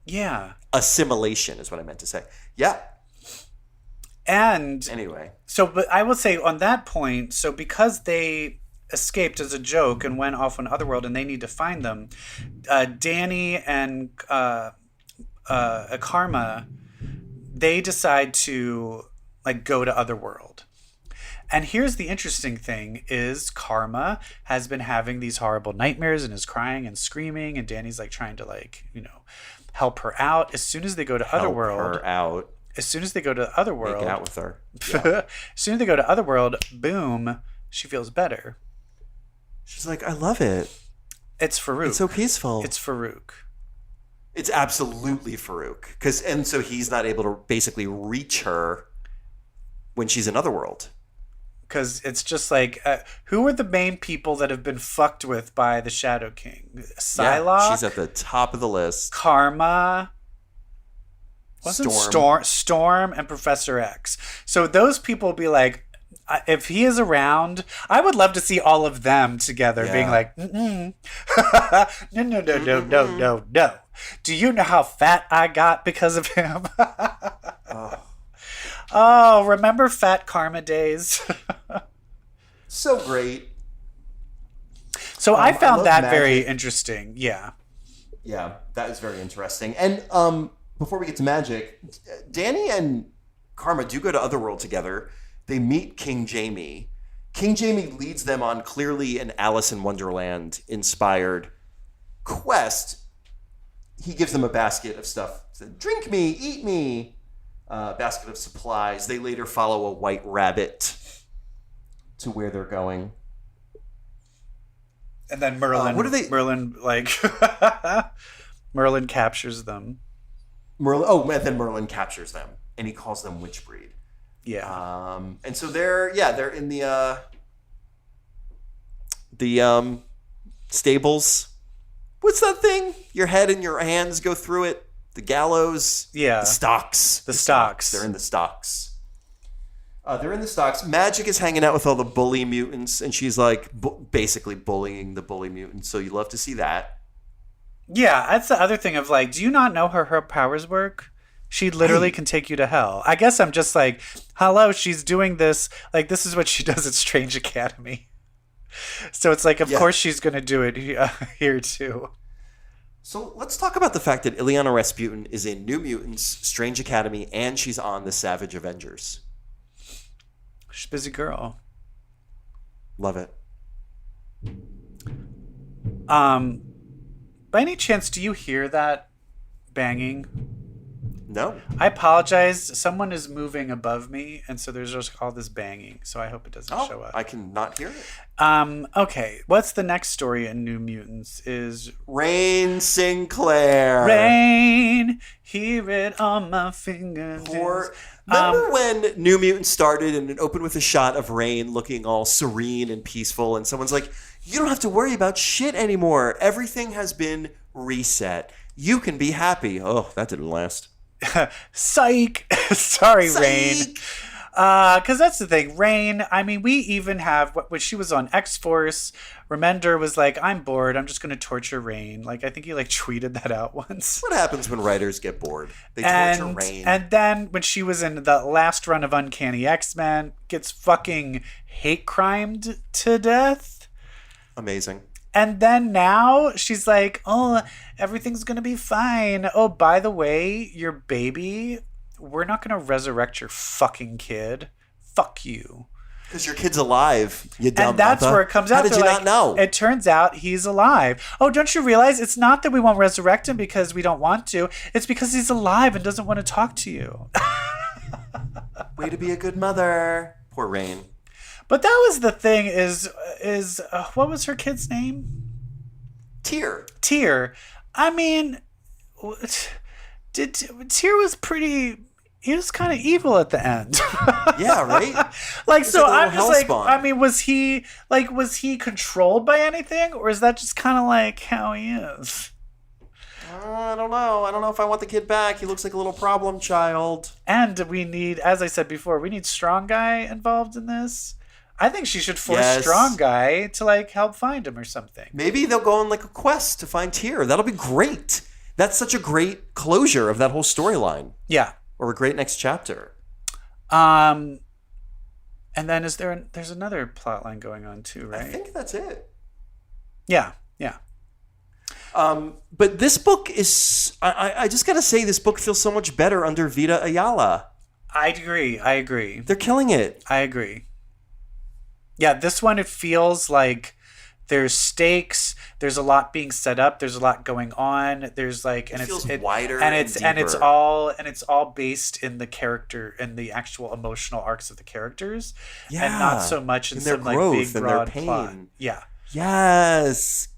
Speaker 1: Yeah.
Speaker 2: Assimilation is what I meant to say. Yeah.
Speaker 1: And
Speaker 2: anyway.
Speaker 1: So, but I will say on that point, so because they escaped as a joke and went off on Otherworld and they need to find them, Danny and Karma, they decide to like go to Otherworld. And here's the interesting thing is Karma has been having these horrible nightmares and is crying and screaming, and Danny's like trying to like, help her out. As soon as they go to Otherworld. As soon as they go to Otherworld.
Speaker 2: Make out with her.
Speaker 1: Yeah. As soon as they go to Otherworld, boom, she feels better.
Speaker 2: She's like, I love it.
Speaker 1: It's Farouk.
Speaker 2: It's so peaceful.
Speaker 1: It's Farouk.
Speaker 2: It's absolutely Farouk. And so he's not able to basically reach her when she's in Otherworld.
Speaker 1: Because it's just like, who are the main people that have been fucked with by the Shadow King? Psylocke?
Speaker 2: Yeah, she's at the top of the list.
Speaker 1: Karma. Wasn't Storm and Professor X. So those people will be like, if he is around, I would love to see all of them together being like, no. Do you know how fat I got because of him? Oh, remember Fat Karma days?
Speaker 2: So great.
Speaker 1: So I found that
Speaker 2: Magic.
Speaker 1: very interesting. Yeah.
Speaker 2: Yeah, that is very interesting. And before we get to Magic, Danny and Karma do go to Otherworld together. They meet King Jamie. King Jamie leads them on clearly an Alice in Wonderland inspired quest. He gives them a basket of stuff. Said, drink me, eat me. Basket of supplies. They later follow a white rabbit to where they're going.
Speaker 1: And then Merlin,
Speaker 2: what are they?
Speaker 1: Merlin captures them.
Speaker 2: And then Merlin captures them, and he calls them Witchbreed.
Speaker 1: Yeah.
Speaker 2: And so they're in the stables. What's that thing? Your head and your hands go through it. The gallows.
Speaker 1: Yeah.
Speaker 2: The stocks.
Speaker 1: The stocks.
Speaker 2: They're in the stocks. Magic is hanging out with all the bully mutants, and she's like basically bullying the bully mutants. So you love to see that.
Speaker 1: Yeah, that's the other thing of like, do you not know how her powers work? She literally can take you to hell. I guess I'm just like, hello, she's doing this. Like, this is what she does at Strange Academy. So it's like, of course she's going to do it here too.
Speaker 2: So let's talk about the fact that Ileana Rasputin is in New Mutants, Strange Academy, and she's on the Savage Avengers.
Speaker 1: She's a busy girl.
Speaker 2: Love it.
Speaker 1: By any chance, do you hear that banging?
Speaker 2: No.
Speaker 1: I apologize. Someone is moving above me, and so there's just all this banging. So I hope it doesn't show up.
Speaker 2: I can not hear it.
Speaker 1: Okay. What's the next story in New Mutants? Is
Speaker 2: Rain Sinclair.
Speaker 1: Rain, hear it on my fingers.
Speaker 2: Remember when New Mutants started and it opened with a shot of Rain looking all serene and peaceful, and someone's like, you don't have to worry about shit anymore. Everything has been reset. You can be happy. Oh, that didn't last.
Speaker 1: Psych. Sorry,
Speaker 2: Psych.
Speaker 1: Rain. Because that's the thing. Rain, I mean, we even have, when she was on X-Force, Remender was like, I'm bored. I'm just going to torture Rain. Like, I think he tweeted that out once.
Speaker 2: What happens when writers get bored? They torture Rain.
Speaker 1: And then when she was in the last run of Uncanny X-Men, gets fucking hate crimed to death.
Speaker 2: Amazing.
Speaker 1: And then now she's like, oh, everything's going to be fine. Oh, by the way, your baby, we're not going to resurrect your fucking kid. Fuck you.
Speaker 2: Because your kid's alive, you dumb
Speaker 1: And that's
Speaker 2: mother.
Speaker 1: where it comes out.
Speaker 2: How did you not know?
Speaker 1: It turns out he's alive. Oh, don't you realize it's not that we won't resurrect him because we don't want to. It's because he's alive and doesn't want to talk to you.
Speaker 2: Way to be a good mother. Poor Rain.
Speaker 1: But that was the thing is what was her kid's name? Tyr. I mean, Tyr was pretty... He was kind of evil at the end.
Speaker 2: Yeah, right?
Speaker 1: So I'm just like,
Speaker 2: hellspawn.
Speaker 1: I mean, was he controlled by anything? Or is that just kind of like how he is?
Speaker 2: I don't know. I don't know if I want the kid back. He looks like a little problem child.
Speaker 1: And we need, as I said before, we need Strong Guy involved in this. I think she should force Strong Guy to help find him or something.
Speaker 2: Maybe they'll go on a quest to find Tyr. That'll be great. That's such a great closure of that whole storyline.
Speaker 1: Yeah.
Speaker 2: Or a great next chapter.
Speaker 1: And then there's another plot line going on too, right?
Speaker 2: I think that's it.
Speaker 1: Yeah.
Speaker 2: But this book is, I just got to say, this book feels so much better under Vita Ayala.
Speaker 1: I agree.
Speaker 2: They're killing it.
Speaker 1: I agree. Yeah, this one, it feels like there's stakes. There's a lot being set up. There's a lot going on. There's
Speaker 2: it feels wider
Speaker 1: and it's
Speaker 2: deeper.
Speaker 1: it's all based in the character and the actual emotional arcs of the characters, and not so much in
Speaker 2: their
Speaker 1: some
Speaker 2: growth
Speaker 1: big
Speaker 2: and
Speaker 1: broad
Speaker 2: their pain.
Speaker 1: plot. Yeah.
Speaker 2: Yes.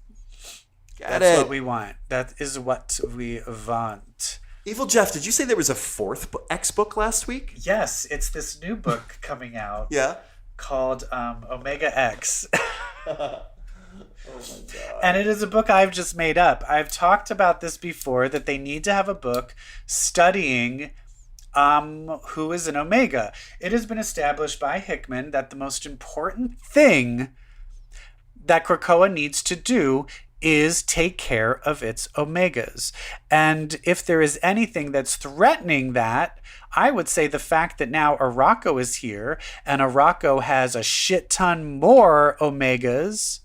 Speaker 1: That's what we want. That is what we want.
Speaker 2: Evil Jeff, did you say there was a fourth X book last week?
Speaker 1: Yes, it's this new book coming out.
Speaker 2: Yeah.
Speaker 1: Called Omega X.
Speaker 2: Oh my God.
Speaker 1: And it is a book I've just made up. I've talked about this before, that they need to have a book studying who is an Omega. It has been established by Hickman that the most important thing that Krakoa needs to do is take care of its Omegas. And if there is anything that's threatening that, I would say the fact that now Arakko is here and Arakko has a shit ton more Omegas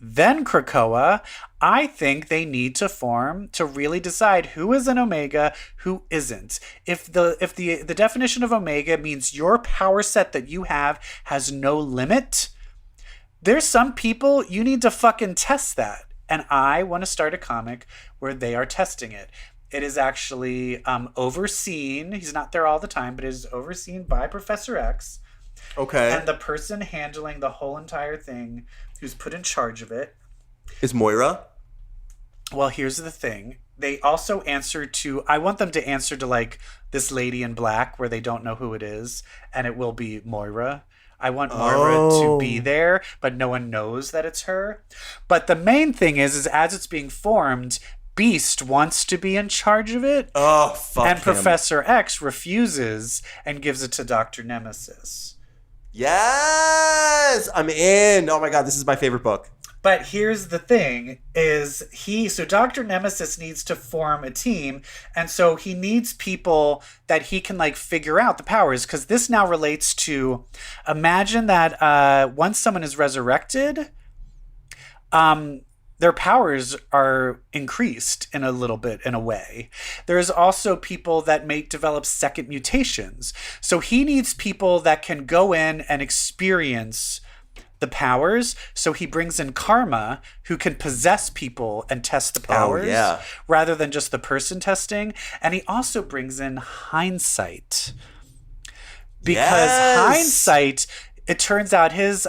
Speaker 1: than Krakoa, I think they need to form to really decide who is an Omega, who isn't. If the definition of Omega means your power set that you have has no limit, there's some people you need to fucking test that. And I want to start a comic where they are testing it. It is actually overseen. He's not there all the time, but it is overseen by Professor X.
Speaker 2: Okay.
Speaker 1: And the person handling the whole entire thing, who's put in charge of it,
Speaker 2: is Moira.
Speaker 1: Well, here's the thing. They also answer to, I want them to answer to like this lady in black where they don't know who it is, and it will be Moira. I want Moira to be there, but no one knows that it's her. But the main thing is as it's being formed, Beast wants to be in charge of it.
Speaker 2: Oh, fuck
Speaker 1: And
Speaker 2: him.
Speaker 1: Professor X refuses and gives it to Dr. Nemesis.
Speaker 2: Yes! I'm in. Oh my God, this is my favorite book.
Speaker 1: But here's the thing so Dr. Nemesis needs to form a team. And so he needs people that he can like figure out the powers. Because this now relates to, imagine that once someone is resurrected, their powers are increased in a little bit, in a way. There's also people that may develop second mutations. So he needs people that can go in and experience the powers. So he brings in Karma, who can possess people and test the powers rather than just the person testing. And he also brings in Hindsight. Because Hindsight, it turns out his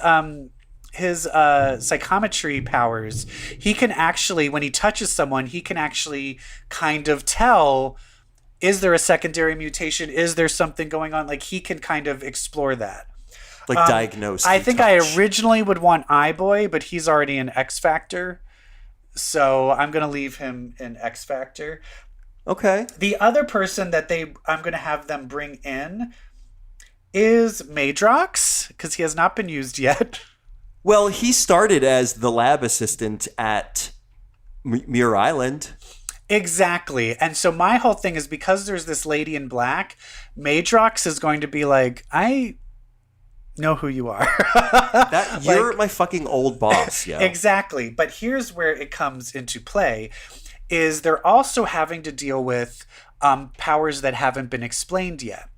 Speaker 1: psychometry powers, he can actually, when he touches someone, he can actually kind of tell, is there a secondary mutation? Is there something going on? Like he can kind of explore that.
Speaker 2: Like diagnose.
Speaker 1: I think I originally would want iBoy, but he's already in X Factor. So I'm going to leave him in X Factor.
Speaker 2: Okay.
Speaker 1: The other person that I'm going to have them bring in is Madrox, because he has not been used yet.
Speaker 2: Well, he started as the lab assistant at Muir Island.
Speaker 1: Exactly. And so my whole thing is, because there's this lady in black, Madrox is going to be like, I know who you are.
Speaker 2: You're my fucking old boss. Yeah.
Speaker 1: Exactly. But here's where it comes into play, is they're also having to deal with powers that haven't been explained yet.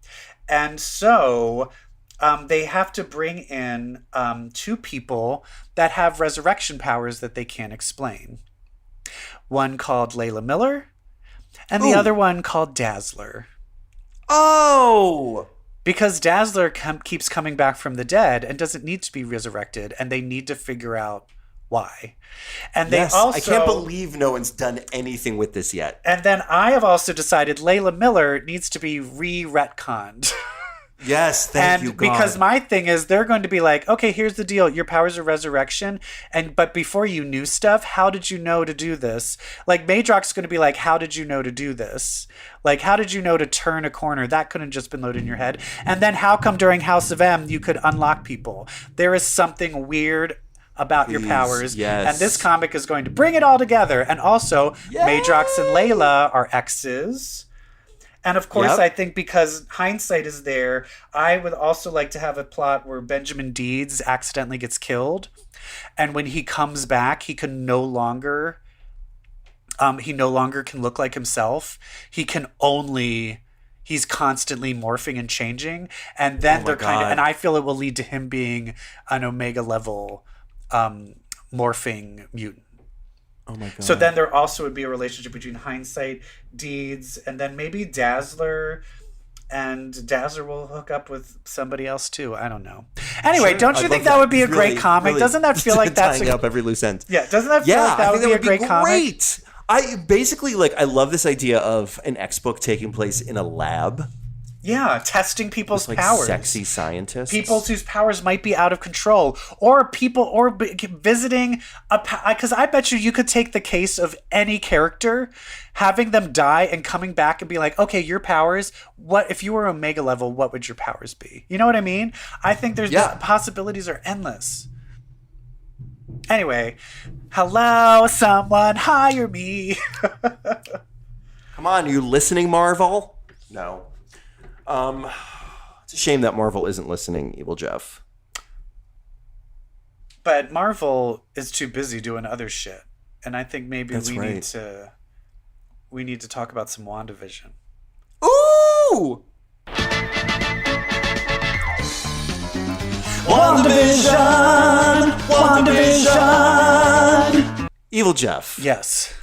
Speaker 1: And so they have to bring in two people that have resurrection powers that they can't explain. One called Layla Miller, and the other one called Dazzler.
Speaker 2: Oh!
Speaker 1: Because Dazzler keeps coming back from the dead and doesn't need to be resurrected, and they need to figure out why. And they also,
Speaker 2: I can't believe no one's done anything with this yet.
Speaker 1: And then I have also decided Layla Miller needs to be re-retconned.
Speaker 2: Yes, thank you, God.
Speaker 1: Because my thing is, they're going to be like, okay, here's the deal. Your powers are resurrection. But before you knew stuff, how did you know to do this? Like, Madrox is going to be like, how did you know to do this? Like, how did you know to turn a corner? That couldn't just been loaded in your head. And then how come during House of M you could unlock people? There is something weird about your powers.
Speaker 2: Yes.
Speaker 1: And this comic is going to bring it all together. And also, Madrox and Layla are exes. And of course, I think because Hindsight is there, I would also like to have a plot where Benjamin Deeds accidentally gets killed. And when he comes back, he can no longer can look like himself. He's constantly morphing and changing. And then and I feel it will lead to him being an Omega level morphing mutant.
Speaker 2: Oh my God.
Speaker 1: So then there also would be a relationship between Hindsight, Deeds, and then maybe Dazzler. And Dazzler will hook up with somebody else too. I don't know. Anyway, don't you think that would be a great comic?
Speaker 2: Really
Speaker 1: Doesn't that feel like that's
Speaker 2: tying up every loose end?
Speaker 1: Yeah, doesn't that feel like that would be a great comic?
Speaker 2: Great. I basically I love this idea of an X book taking place in a lab.
Speaker 1: Yeah, testing people's
Speaker 2: with,
Speaker 1: powers.
Speaker 2: Sexy scientists.
Speaker 1: People whose powers might be out of control, or visiting because I bet you could take the case of any character, having them die and coming back and be like, okay, your powers. What if you were Omega level? What would your powers be? You know what I mean? I think the possibilities are endless. Anyway, hello, someone hire me.
Speaker 2: Come on, are you listening, Marvel? No. It's a shame that Marvel isn't listening, Evil Jeff.
Speaker 1: But Marvel is too busy doing other shit, and I think maybe we need to talk about some WandaVision.
Speaker 2: Ooh! WandaVision! Evil Jeff.
Speaker 1: Yes.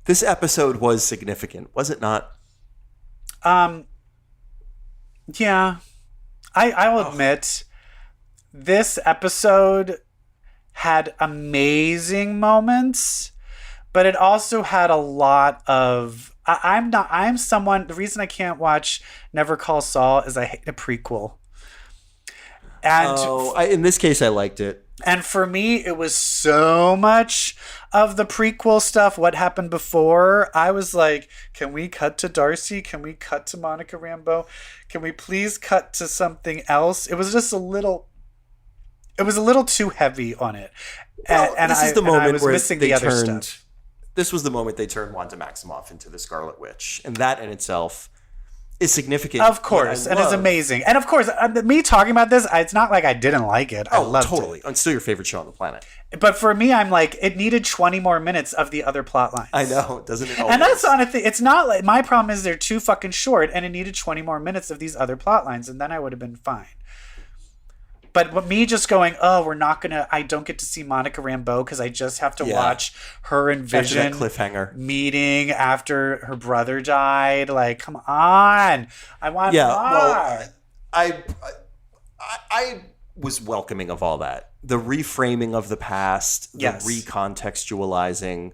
Speaker 2: This episode was significant, was it not?
Speaker 1: Yeah. I'll admit, this episode had amazing moments, but it also had a lot of... the reason I can't watch Never Call Saul is I hate a prequel. And
Speaker 2: in this case, I liked it.
Speaker 1: And for me, it was so much of the prequel stuff, what happened before. I was like, can we cut to Darcy? Can we cut to Monica Rambeau? Can we please cut to something else? It was just a little too heavy on it.
Speaker 2: This was the moment where
Speaker 1: missing the other stuff.
Speaker 2: This was the moment they turned Wanda Maximoff into the Scarlet Witch. And that in itself is significant.
Speaker 1: Of course, and it's amazing. And of course, me talking about this, it's not like I didn't like it. I loved
Speaker 2: totally.
Speaker 1: it.
Speaker 2: It's still your favorite show on the planet.
Speaker 1: But for me, I'm like, it needed 20 more minutes of the other plot lines.
Speaker 2: I know, doesn't it always?
Speaker 1: And that's honestly, it's not like, my problem is they're too fucking short, and it needed 20 more minutes of these other plot lines, and then I would have been fine. But me just going, I don't get to see Monica Rambeau because I just have to watch her and Vision
Speaker 2: after that cliffhanger
Speaker 1: meeting after her brother died. Like, come on. I want more.
Speaker 2: Well, I was welcoming of all that. The reframing of the past, the recontextualizing,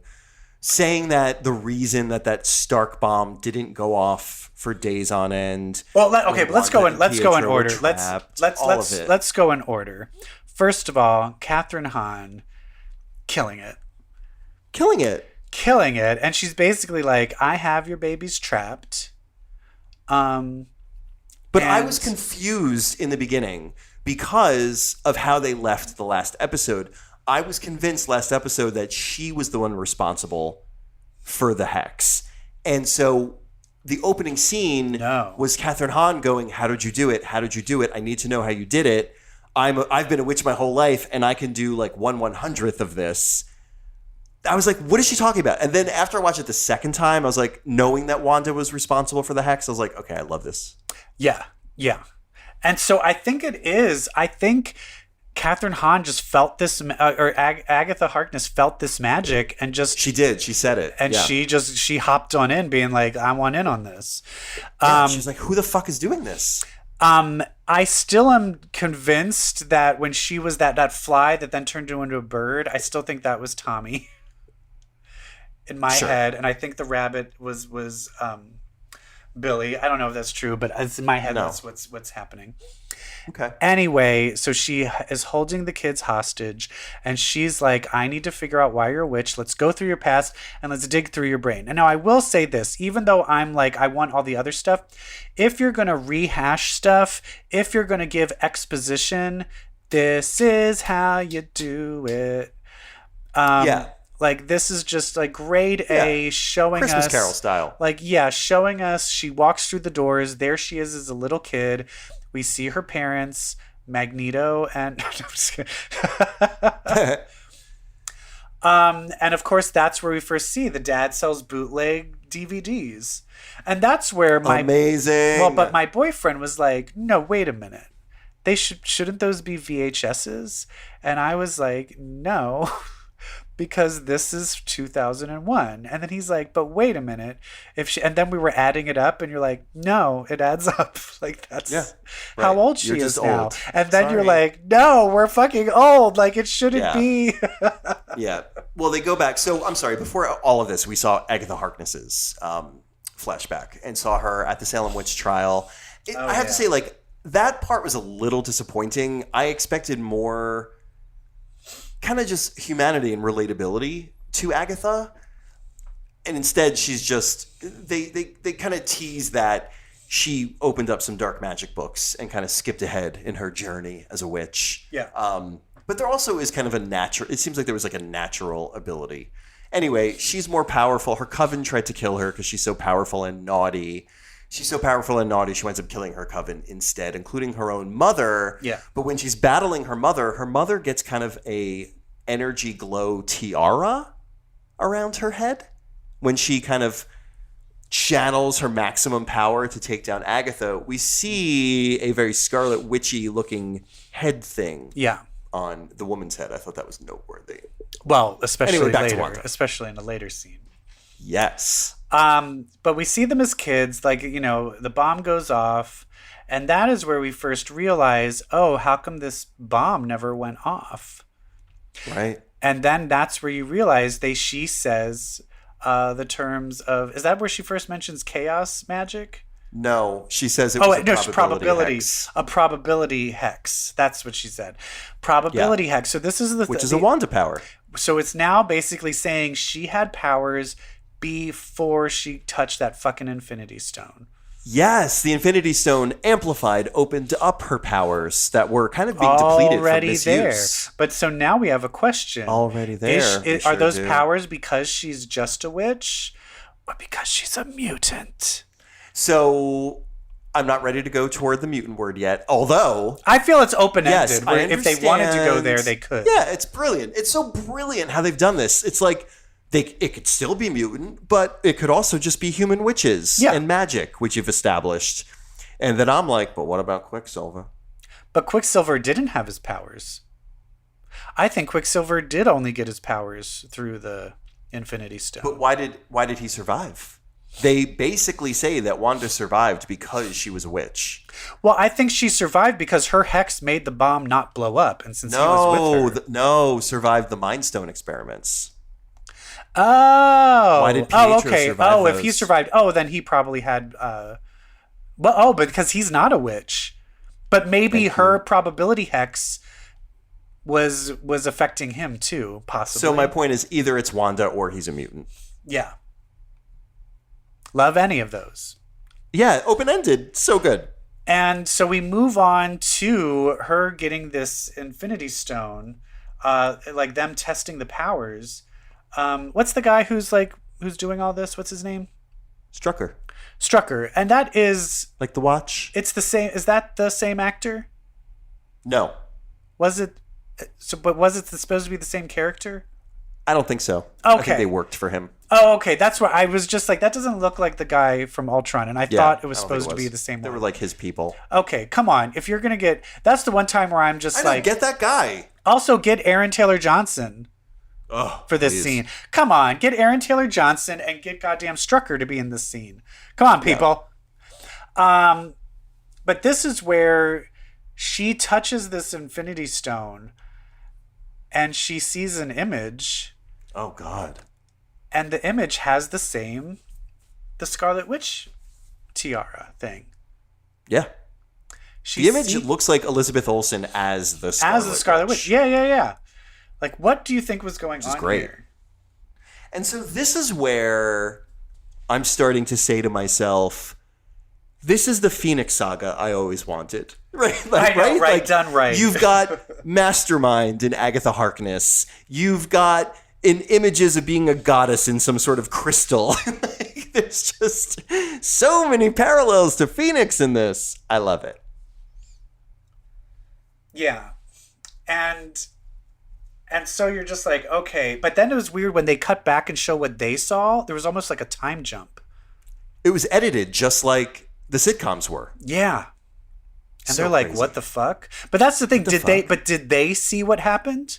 Speaker 2: saying that the reason that Stark bomb didn't go off for days on end.
Speaker 1: Well, let's go in order. Let's go in order. First of all, Catherine Hahn killing it. And she's basically like, I have your babies trapped.
Speaker 2: But I was confused in the beginning because of how they left the last episode. I was convinced last episode that she was the one responsible for the hex. And so the opening scene was Catherine Hahn going, how did you do it? How did you do it? I need to know how you did it. I've been a witch my whole life, and I can do like 1/100th of this. I was like, what is she talking about? And then after I watched it the second time, I was like, knowing that Wanda was responsible for the hex, I was like, okay, I love this.
Speaker 1: Yeah. And so I think it is. I think Catherine Hahn just felt this, or Agatha Harkness felt this magic, and just
Speaker 2: she did. She said it,
Speaker 1: and she hopped on in, being like, "I want in on this."
Speaker 2: She was like, "Who the fuck is doing this?"
Speaker 1: I still am convinced that when she was that fly that then turned into a bird, I still think that was Tommy in my head, and I think the rabbit was Billy. I don't know if that's true, but it's in my head. That's what's happening.
Speaker 2: Okay.
Speaker 1: Anyway, so she is holding the kids hostage, and she's like, I need to figure out why you're a witch. Let's go through your past and let's dig through your brain. And now I will say this, even though I'm like, I want all the other stuff, if you're going to rehash stuff, if you're going to give exposition, this is how you do it. Like, this is just like grade A, showing
Speaker 2: Christmas
Speaker 1: us
Speaker 2: Carol style.
Speaker 1: Like, showing us she walks through the doors. There she is as a little kid. We see her parents, Magneto, and I'm just kidding. And of course, that's where we first see the dad sells bootleg DVDs, and that's where
Speaker 2: amazing.
Speaker 1: Well, but my boyfriend was like, "No, wait a minute. Shouldn't those be VHSs?" And I was like, "No." because this is 2001. And then he's like, but wait a minute. And then we were adding it up and you're like, no, it adds up. Like that's how old she is now. Old. And then you're like, no, we're fucking old. Like it shouldn't be.
Speaker 2: Yeah. Well, they go back. So I'm sorry. Before all of this, we saw Agatha Harkness's flashback and saw her at the Salem witch trial. I have to say, like, that part was a little disappointing. I expected more kind of just humanity and relatability to Agatha. And instead, she's just, they kind of tease that she opened up some dark magic books and kind of skipped ahead in her journey as a witch.
Speaker 1: Yeah.
Speaker 2: But there also is kind of a natural, it seems like there was like a natural ability. Anyway, she's more powerful. Her coven tried to kill her because she's so powerful and naughty. She's so powerful and naughty, she winds up killing her coven instead, including her own mother.
Speaker 1: Yeah.
Speaker 2: But when she's battling her mother gets kind of a energy glow tiara around her head when she kind of channels her maximum power to take down Agatha. We see a very Scarlet Witchy looking head thing on the woman's head. I thought that was noteworthy.
Speaker 1: Well, especially
Speaker 2: back to
Speaker 1: later,
Speaker 2: Wanda.
Speaker 1: especially in a later scene.
Speaker 2: Yes.
Speaker 1: But we see them as kids, like, you know, the bomb goes off, and that is where we first realize, oh, how come this bomb never went off?
Speaker 2: Right.
Speaker 1: And then that's where you realize she says the terms of, is that where she first mentions chaos magic?
Speaker 2: No, she says it was
Speaker 1: probability
Speaker 2: hex.
Speaker 1: A probability hex. That's what she said. Probability hex. So this is
Speaker 2: which is a Wanda power.
Speaker 1: So it's now basically saying she had powers before she touched that fucking Infinity Stone.
Speaker 2: Yes, the Infinity Stone amplified, opened up her powers that were kind of being depleted from misuse.
Speaker 1: There. But so now we have a question.
Speaker 2: Already there.
Speaker 1: Are those powers because she's just a witch or because she's a mutant?
Speaker 2: So I'm not ready to go toward the mutant word yet, although
Speaker 1: I feel it's open-ended.
Speaker 2: Yes,
Speaker 1: if they wanted to go there, they could.
Speaker 2: Yeah, it's brilliant. It's so brilliant how they've done this. It's like it could still be mutant, but it could also just be human witches and magic, which you've established. And then I'm like, but what about Quicksilver?
Speaker 1: But Quicksilver didn't have his powers. I think Quicksilver did only get his powers through the Infinity Stone.
Speaker 2: But why did he survive? They basically say that Wanda survived because she was a witch.
Speaker 1: Well, I think she survived because her hex made the bomb not blow up, and since he was with her,
Speaker 2: survived the Mind Stone experiments.
Speaker 1: Oh,
Speaker 2: why did Pietro survive
Speaker 1: if he survived, then he probably had. Because he's not a witch, but maybe her probability hex was affecting him too, possibly.
Speaker 2: So my point is, either it's Wanda or he's a mutant.
Speaker 1: Yeah. Love any of those.
Speaker 2: Yeah, open-ended. So good.
Speaker 1: And so we move on to her getting this Infinity Stone, like them testing the powers. What's the guy who's doing all this? What's his name? Strucker. And that is...
Speaker 2: Like the watch?
Speaker 1: It's the same... Is that the same actor?
Speaker 2: No.
Speaker 1: Was it... But was it supposed to be the same character?
Speaker 2: I don't think so.
Speaker 1: Okay.
Speaker 2: I think they worked for him.
Speaker 1: Oh, okay. That's where I was just like, that doesn't look like the guy from Ultron. And I thought it was supposed to be the same one.
Speaker 2: They were like his people.
Speaker 1: Okay, come on. If you're going to get... That's the one time where I'm just
Speaker 2: get that guy.
Speaker 1: Also, get Aaron Taylor Johnson for this scene. Come on. Get Aaron Taylor Johnson and get goddamn Strucker to be in this scene. Come on, people. Yeah. But this is where she touches this Infinity Stone and she sees an image.
Speaker 2: Oh, God.
Speaker 1: And the image has the Scarlet Witch tiara thing.
Speaker 2: Yeah. The image looks like Elizabeth Olsen as the Scarlet Witch.
Speaker 1: Yeah. Like, what do you think was going on here?
Speaker 2: And so this is where I'm starting to say to myself, this is the Phoenix Saga I always wanted. Right?
Speaker 1: Right? Done right.
Speaker 2: You've got Mastermind in Agatha Harkness. You've got images of being a goddess in some sort of crystal. There's just so many parallels to Phoenix in this. I love it.
Speaker 1: Yeah. And so you're just like, okay. But then it was weird when they cut back and show what they saw. There was almost like a time jump.
Speaker 2: It was edited just like the sitcoms were.
Speaker 1: Yeah. And they're like, crazy. What the fuck? But that's the thing. Did they see what happened?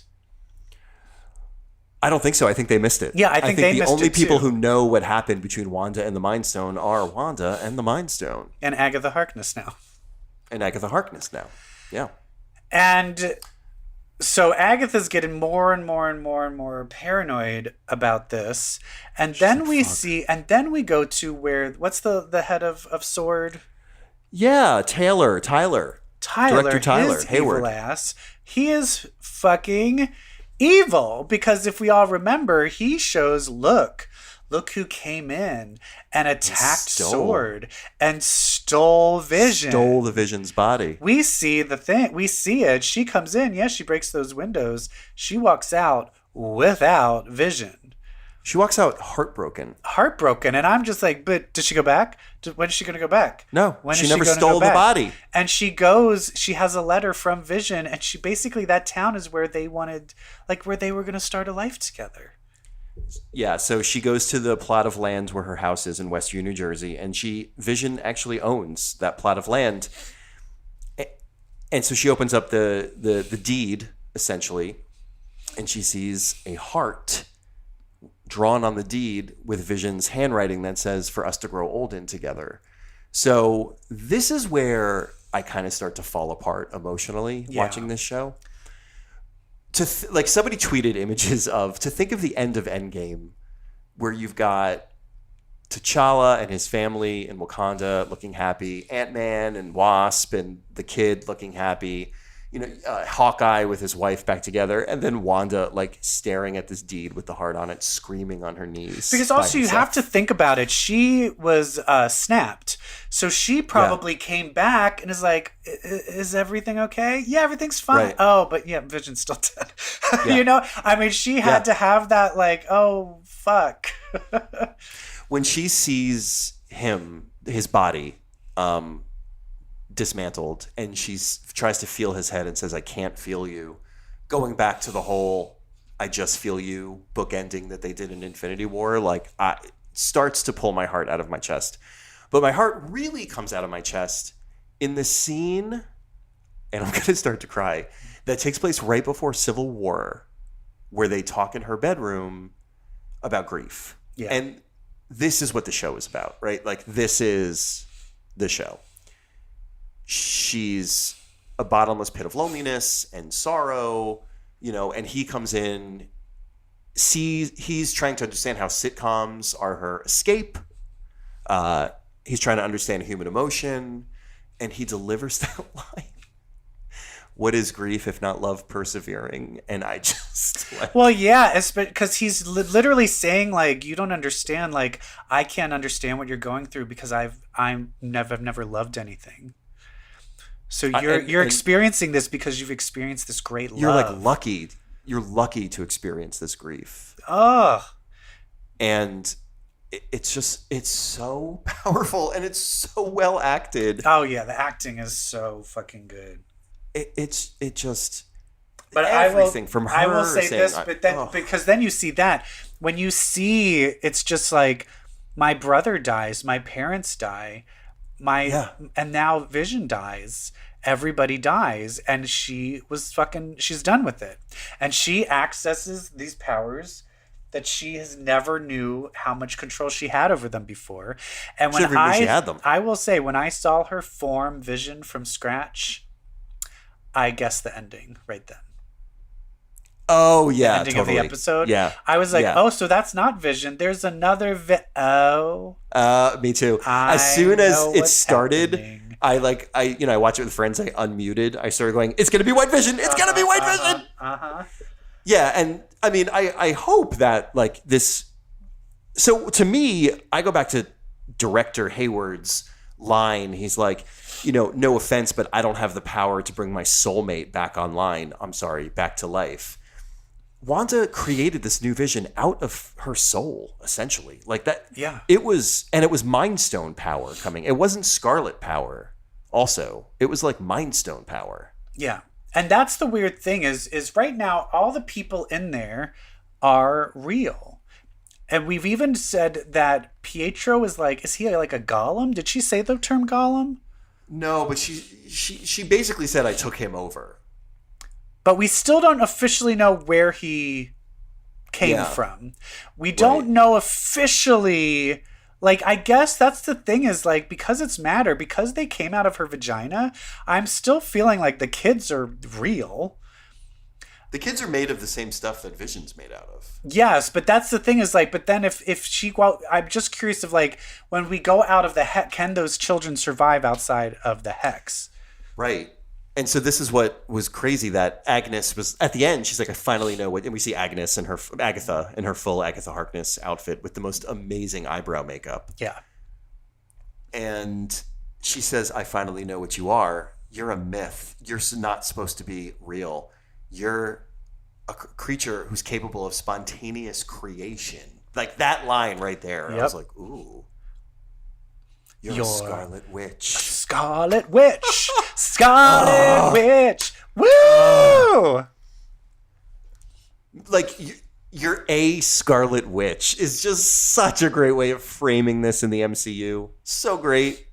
Speaker 2: I don't think so. I think they missed it.
Speaker 1: Yeah, I think they
Speaker 2: the
Speaker 1: missed
Speaker 2: only
Speaker 1: it,
Speaker 2: people
Speaker 1: too.
Speaker 2: who know what happened between Wanda and the Mind Stone are Wanda and the Mind Stone.
Speaker 1: And Agatha Harkness now.
Speaker 2: And Agatha Harkness now. Yeah.
Speaker 1: And so Agatha's getting more and more and more and more paranoid about this. And then we go to where, what's the head of S.W.O.R.D.?
Speaker 2: Yeah, Tyler. Director Tyler
Speaker 1: his
Speaker 2: Hayward.
Speaker 1: evil ass. He is fucking evil, because if we all remember, he shows, look who came in and attacked S.W.O.R.D. and stole Vision.
Speaker 2: Stole the Vision's body.
Speaker 1: We see it. She comes in. Yes, she breaks those windows. She walks out without Vision.
Speaker 2: She walks out heartbroken.
Speaker 1: And I'm just like, but did she go back? When is she going to go back?
Speaker 2: No,
Speaker 1: when
Speaker 2: she
Speaker 1: is
Speaker 2: never
Speaker 1: gonna
Speaker 2: stole
Speaker 1: go
Speaker 2: the
Speaker 1: back?
Speaker 2: body.
Speaker 1: And she has a letter from Vision, and she basically, that town is where they wanted, like where they were going to start a life together.
Speaker 2: Yeah, so she goes to the plot of land where her house is in Westview, New Jersey, and Vision actually owns that plot of land. And so she opens up the deed, essentially, and she sees a heart drawn on the deed with Vision's handwriting that says, "For us to grow old in together." So this is where I kind of start to fall apart emotionally watching this show. Like somebody tweeted images to think of the end of Endgame, where you've got T'Challa and his family in Wakanda looking happy, Ant-Man and Wasp and the kid looking happy, Hawkeye with his wife back together, and then Wanda like staring at this deed with the heart on it, screaming on her knees.
Speaker 1: Because also you have to think about it. She was snapped. So she probably came back and is like, is everything okay? Yeah, everything's fine.
Speaker 2: Right.
Speaker 1: Oh, but yeah, Vision's still dead.
Speaker 2: Yeah.
Speaker 1: I mean, she had to have that like, oh, fuck.
Speaker 2: When she sees his body dismantled, and she tries to feel his head and says, "I can't feel you," going back to the whole "I just feel you" bookending that they did in Infinity War, like it starts to pull my heart out of my chest. But my heart really comes out of my chest in the scene, and I'm going to start to cry, that takes place right before Civil War, where they talk in her bedroom about grief.
Speaker 1: Yeah.
Speaker 2: And this is what the show is about, right? Like, this is the show. She's a bottomless pit of loneliness and sorrow, and he comes in. He's trying to understand how sitcoms are her escape. He's trying to understand human emotion, and he delivers that line. What is grief if not love persevering? And I just
Speaker 1: well, yeah, because he's literally saying like, you don't understand. Like, I can't understand what you're going through because I've never loved anything. So you're experiencing this because you've experienced this great love.
Speaker 2: You're like lucky. You're lucky to experience this grief.
Speaker 1: Oh,
Speaker 2: and it's so powerful, and it's so well acted.
Speaker 1: Oh yeah, the acting is so fucking good.
Speaker 2: It just.
Speaker 1: But
Speaker 2: everything from her.
Speaker 1: I will say
Speaker 2: saying,
Speaker 1: this, but then because then you see that when you see, it's just like, my brother dies, my parents die, and now Vision dies. Everybody dies, and she's done with it, and she accesses these powers that she has never knew how much control she had over them before. And when
Speaker 2: she had them.
Speaker 1: I will say, when I saw her form Vision from scratch, I guessed the ending right then.
Speaker 2: Oh yeah,
Speaker 1: the ending
Speaker 2: totally.
Speaker 1: of the episode.
Speaker 2: Yeah,
Speaker 1: I was like, oh, so that's not Vision. There's another
Speaker 2: me too. As soon as it started,
Speaker 1: happening.
Speaker 2: I watch it with friends. I unmuted. I started going, "It's gonna be White Vision. It's gonna be White Vision." Yeah, and I mean, I hope that like this. So to me, I go back to director Hayward's line. He's like, no offense, but I don't have the power to bring my soulmate back online. I'm sorry, back to life. Wanda created this new Vision out of her soul, essentially. Like that.
Speaker 1: Yeah.
Speaker 2: It was Mind Stone power coming. It wasn't Scarlet power. Also, it was like Mind Stone power.
Speaker 1: Yeah. And that's the weird thing is right now, all the people in there are real. And we've even said that Pietro is he like a golem? Did she say the term golem?
Speaker 2: No, but she basically said, I took him over.
Speaker 1: But we still don't officially know where he came from. We don't know officially. Like, I guess that's the thing is, like, because it's matter, because they came out of her vagina, I'm still feeling like the kids are real.
Speaker 2: The kids are made of the same stuff that Vision's made out of.
Speaker 1: Yes, but that's the thing is, like, but then if she, well, I'm just curious of, like, when we go out of the hex, can those children survive outside of the hex?
Speaker 2: Right. And so this is what was crazy, that Agnes was, at the end, she's like, I finally know what, and we see Agatha in her full Agatha Harkness outfit with the most amazing eyebrow makeup.
Speaker 1: Yeah.
Speaker 2: And she says, I finally know what you are. You're a myth. You're not supposed to be real. You're a creature who's capable of spontaneous creation. Like that line right there. Yep. I was like, ooh. You're a Scarlet Witch.
Speaker 1: Scarlet Witch. Scarlet Witch. Woo!
Speaker 2: Like, you're a Scarlet Witch is just such a great way of framing this in the MCU. So great.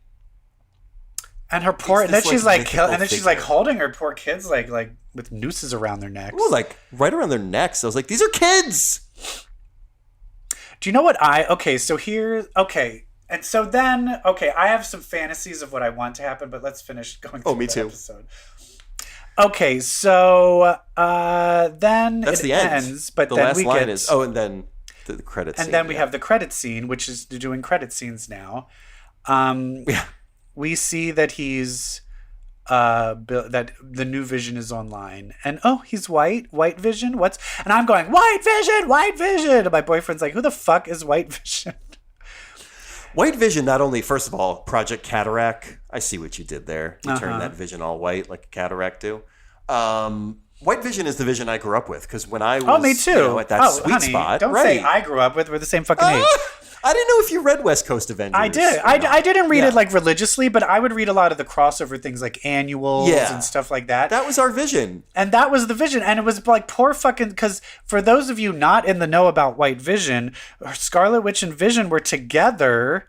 Speaker 1: And her poor, and then she's like, she's like holding her poor kids like with nooses around their necks.
Speaker 2: Ooh, like right around their necks. I was like, these are kids.
Speaker 1: Do you know what and so then, I have some fantasies of what I want to happen, but let's finish going through the episode. Okay, so then
Speaker 2: that's the
Speaker 1: ends, but
Speaker 2: the
Speaker 1: then
Speaker 2: last
Speaker 1: we
Speaker 2: line
Speaker 1: get...
Speaker 2: is, and then the credits scene.
Speaker 1: And then we have the credit scene, which is they're doing credit scenes now. We see that he's... that the new Vision is online, and he's white Vision. And I'm going, white Vision. And my boyfriend's like, who the fuck is White Vision?
Speaker 2: White Vision, not only, first of all, Project Cataract. I see what you did there. You turned that Vision all white like a cataract do. White Vision is the Vision I grew up with, because when I was
Speaker 1: me too.
Speaker 2: At that sweet spot.
Speaker 1: Don't say I grew up with. We're the same fucking age.
Speaker 2: I didn't know if you read West Coast Avengers.
Speaker 1: I did. I didn't read it like religiously, but I would read a lot of the crossover things like annuals and stuff like that.
Speaker 2: That was our Vision.
Speaker 1: And that was the Vision. And it was like poor fucking, because for those of you not in the know about White Vision, Scarlet Witch and Vision were together.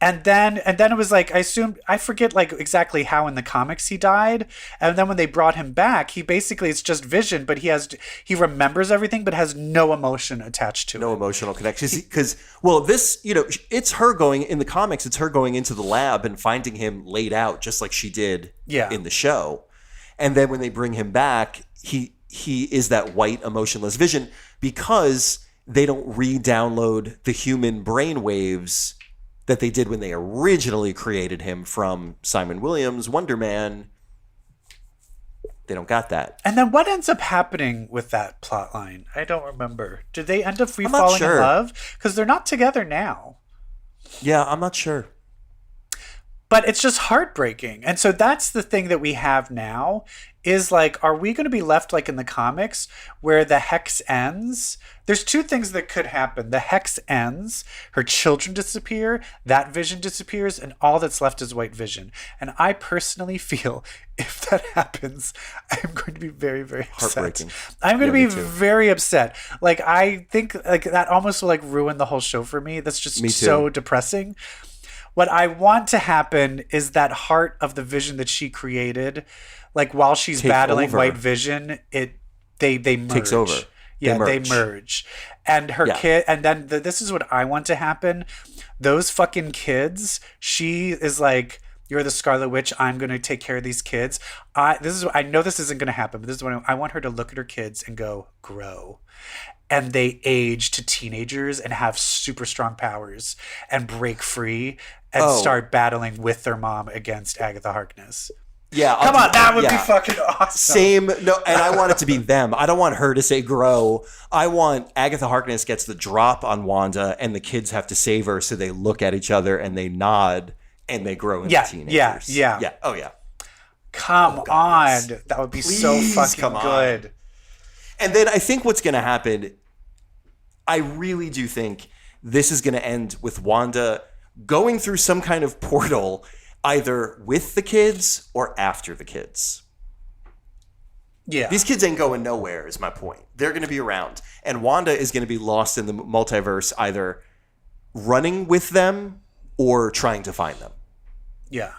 Speaker 1: And then it was like, I forget like exactly how in the comics he died. And then when they brought him back, he basically, it's just Vision, but he remembers everything, but has no emotion attached to it.
Speaker 2: No emotional connection. Because, this, it's her going, in the comics, it's her going into the lab and finding him laid out just like she did in the show. And then when they bring him back, he is that white emotionless Vision, because they don't re-download the human brain waves that they did when they originally created him from Simon Williams' Wonder Man. They don't got that.
Speaker 1: And then what ends up happening with that plot line? I don't remember. Did they end up falling in love? Because they're not together now.
Speaker 2: Yeah, I'm not sure.
Speaker 1: But it's just heartbreaking. And so that's the thing that we have now is like, are we going to be left like in the comics where the hex ends? There's two things that could happen. The hex ends, her children disappear, that Vision disappears, and all that's left is White Vision. And I personally feel if that happens, I'm going to be very, very upset. I'm going to be very upset. Like, I think like that almost will like ruin the whole show for me. That's just so depressing. What I want to happen is that heart of the Vision that she created, like while she's battling White Vision, they merge.
Speaker 2: Takes over.
Speaker 1: Yeah, they merge. And her kid, and then this is what I want to happen. Those fucking kids, she is like, you're the Scarlet Witch. I'm going to take care of these kids. I know this isn't going to happen, but this is what I want her to look at her kids and go, grow. And they age to teenagers and have super strong powers and break free and start battling with their mom against Agatha Harkness.
Speaker 2: Yeah.
Speaker 1: Come on, that would be fucking awesome.
Speaker 2: And I want it to be them. I don't want her to say grow. I want Agatha Harkness gets the drop on Wanda and the kids have to save her, so they look at each other and they nod and they grow into teenagers. Yeah. Oh, yeah.
Speaker 1: Come on. That would be so fucking good.
Speaker 2: And then I think what's going to happen, I really do think this is going to end with Wanda going through some kind of portal, either with the kids or after the kids.
Speaker 1: Yeah.
Speaker 2: These kids ain't going nowhere, is my point. They're going to be around. And Wanda is going to be lost in the multiverse, either running with them or trying to find them.
Speaker 1: Yeah.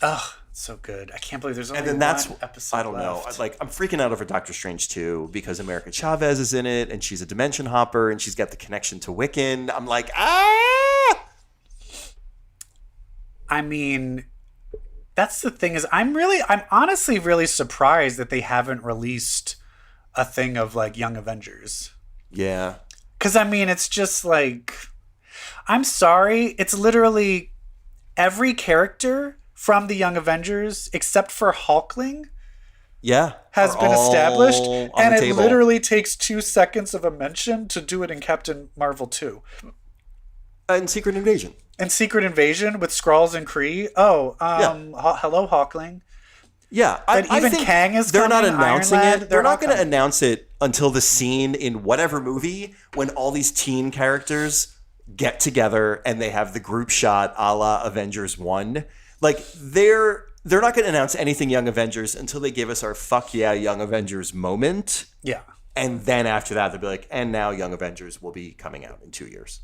Speaker 1: Ugh. So good. I can't believe there's only
Speaker 2: And then
Speaker 1: one episode
Speaker 2: I don't
Speaker 1: left.
Speaker 2: know. Like, I'm freaking out over Doctor Strange 2 because America Chavez is in it and she's a dimension hopper and she's got the connection to Wiccan. I'm like,
Speaker 1: I mean, that's the thing is I'm honestly really surprised that they haven't released a thing of like Young Avengers.
Speaker 2: Yeah.
Speaker 1: Because I mean, it's just like, I'm sorry. It's literally every character from the Young Avengers, except for Hulkling, has been established. And it literally takes 2 seconds of a mention to do it in Captain Marvel 2.
Speaker 2: And Secret Invasion.
Speaker 1: And Secret Invasion with Skrulls and Kree. Hello, Hulkling.
Speaker 2: Yeah,
Speaker 1: I think Kang is
Speaker 2: they're not
Speaker 1: coming,
Speaker 2: announcing
Speaker 1: Iron Lad,
Speaker 2: it. They're not going to
Speaker 1: coming.
Speaker 2: announce it until the scene in whatever movie when all these teen characters get together and they have the group shot a la Avengers 1. Like, they're not going to announce anything Young Avengers until they give us our fuck yeah Young Avengers moment.
Speaker 1: Yeah.
Speaker 2: And then after that, they'll be like, and now Young Avengers will be coming out in 2 years.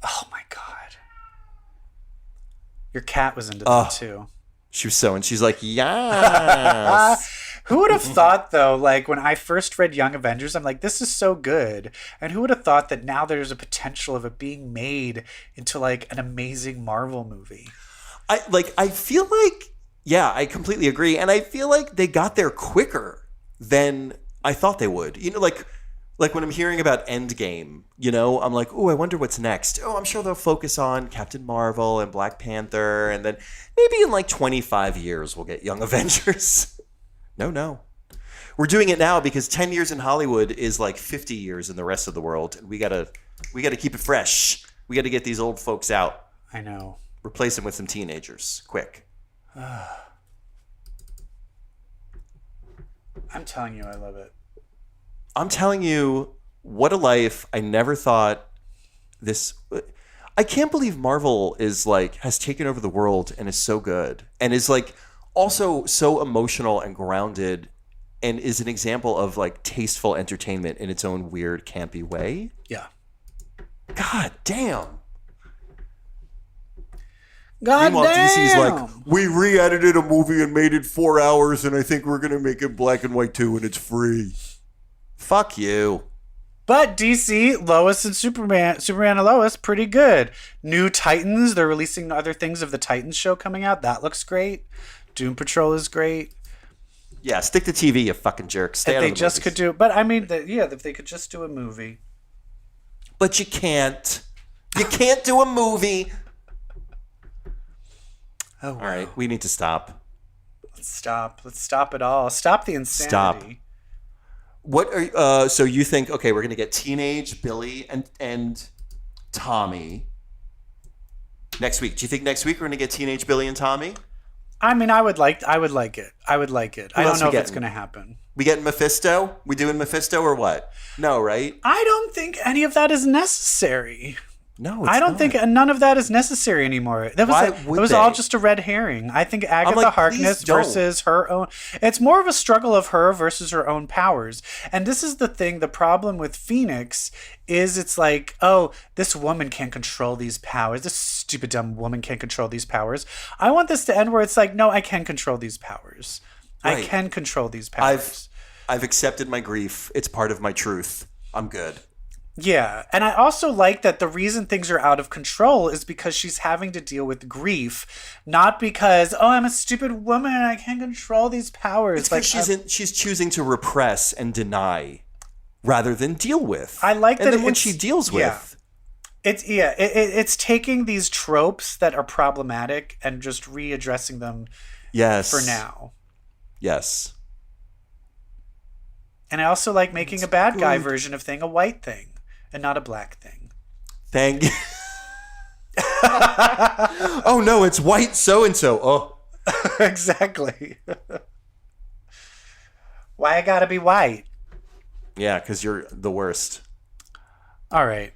Speaker 1: Oh my God. Your cat was into that too.
Speaker 2: She was so, and she's like, yes.
Speaker 1: Who would have thought, though, like when I first read Young Avengers, I'm like, this is so good. And who would have thought that now there's a potential of it being made into like an amazing Marvel movie?
Speaker 2: I feel like, yeah, I completely agree. And I feel like they got there quicker than I thought they would. You know, like when I'm hearing about Endgame, you know, I'm like, oh, I wonder what's next. Oh, I'm sure they'll focus on Captain Marvel and Black Panther. And then maybe in like 25 years, we'll get Young Avengers. No. We're doing it now because 10 years in Hollywood is like 50 years in the rest of the world. And we gotta keep it fresh. We got to get these old folks out.
Speaker 1: I know.
Speaker 2: Replace them with some teenagers. Quick.
Speaker 1: I'm telling you, I love it.
Speaker 2: I'm telling you, what a life. I never thought this. I can't believe Marvel is like, has taken over the world and is so good and is like also so emotional and grounded and is an example of like tasteful entertainment in its own weird, campy way.
Speaker 1: Yeah.
Speaker 2: God damn.
Speaker 1: God
Speaker 2: Meanwhile,
Speaker 1: damn.
Speaker 2: DC's like, we re-edited a movie and made it 4 hours and I think we're going to make it black and white too and it's free. Fuck you.
Speaker 1: But DC, Lois and Superman and Lois, pretty good. New Titans, they're releasing other things of the Titans show coming out. That looks great. Doom Patrol is great.
Speaker 2: Yeah, stick to TV, you fucking jerk. Stay
Speaker 1: if
Speaker 2: out
Speaker 1: they
Speaker 2: of the
Speaker 1: just
Speaker 2: movies.
Speaker 1: could do, but I mean, if they could just do a movie.
Speaker 2: But you can't. You can't do a movie.
Speaker 1: Oh, wow.
Speaker 2: All right, we need to stop.
Speaker 1: Let's stop it all. Stop the insanity.
Speaker 2: Stop. What are so you think? Okay, we're gonna get teenage Billy and Tommy next week. Do you think next week we're gonna get teenage Billy and Tommy?
Speaker 1: I mean, I would like it. I don't
Speaker 2: else
Speaker 1: know
Speaker 2: we
Speaker 1: if it's
Speaker 2: getting?
Speaker 1: going to happen.
Speaker 2: We getting Mephisto? We doing Mephisto or what? No, right?
Speaker 1: I don't think any of that is necessary.
Speaker 2: No, it's
Speaker 1: I don't
Speaker 2: not.
Speaker 1: think none of that is necessary anymore.
Speaker 2: Why
Speaker 1: It
Speaker 2: would
Speaker 1: was
Speaker 2: they?
Speaker 1: all just a red herring. I think Agatha
Speaker 2: like,
Speaker 1: Harkness
Speaker 2: please don't.
Speaker 1: versus her own. It's more of a struggle of her versus her own powers. And this is the thing. The problem with Phoenix is it's like, oh, this woman can't control these powers. This stupid dumb woman can't control these powers. I want this to end where it's like, no, I can control these powers. I
Speaker 2: Right.
Speaker 1: can control these powers.
Speaker 2: I've accepted my grief. It's part of my truth. I'm good.
Speaker 1: Yeah, and I also like that the reason things are out of control is because she's having to deal with grief, not because, oh, I'm a stupid woman and I can't control these powers.
Speaker 2: It's like she's choosing to repress and deny rather than deal with.
Speaker 1: I like
Speaker 2: and
Speaker 1: that
Speaker 2: then when
Speaker 1: it's-
Speaker 2: she deals
Speaker 1: yeah.
Speaker 2: with,
Speaker 1: It's taking these tropes that are problematic and just readdressing them
Speaker 2: yes,
Speaker 1: for now.
Speaker 2: yes,
Speaker 1: And I also like making a bad guy version of thing a white thing and not a black thing.
Speaker 2: thank. Oh no, it's white so and so. Oh,
Speaker 1: Exactly. Why I gotta be white?
Speaker 2: yeah, because you're the worst.
Speaker 1: All right.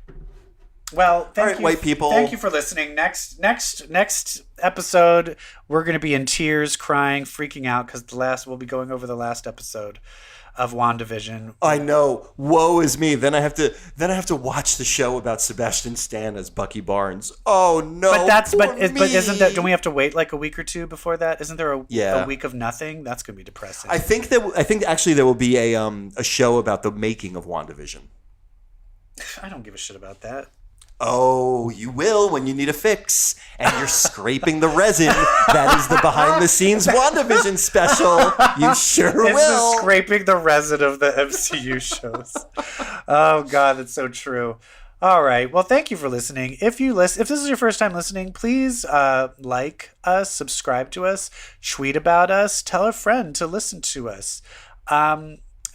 Speaker 1: Well, thank
Speaker 2: All right,
Speaker 1: you,
Speaker 2: white people.
Speaker 1: Thank you for listening. Next episode, we're going to be in tears, crying, freaking out because we'll be going over the last episode. of WandaVision.
Speaker 2: I know. Woe is me. Then I have to watch the show about Sebastian Stan as Bucky Barnes. Oh no.
Speaker 1: But isn't that? Don't we have to wait like a week or two before that? Isn't there a week of nothing? That's gonna be depressing.
Speaker 2: I think actually there will be a show about the making of WandaVision.
Speaker 1: I don't give a shit about that.
Speaker 2: Oh, you will when you need a fix and you're scraping the resin. That is the behind the scenes WandaVision special. You sure will.
Speaker 1: It's the scraping the resin of the MCU shows. Oh God, that's so true. All right. Well, thank you for listening. If this is your first time listening, please like us, subscribe to us, tweet about us, tell a friend to listen to us.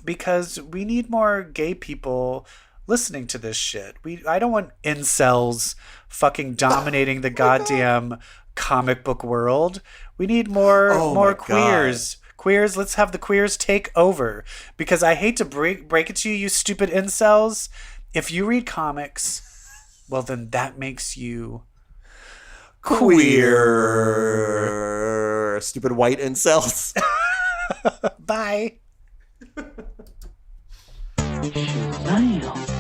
Speaker 1: Because we need more gay people listening to this shit. I don't want incels fucking dominating the goddamn comic book world. We need more queers. God. Queers, let's have the queers take over. Because I hate to break it to you, you stupid incels. If you read comics, well then that makes you
Speaker 2: queer. Stupid white incels.
Speaker 1: Bye.
Speaker 3: Damn.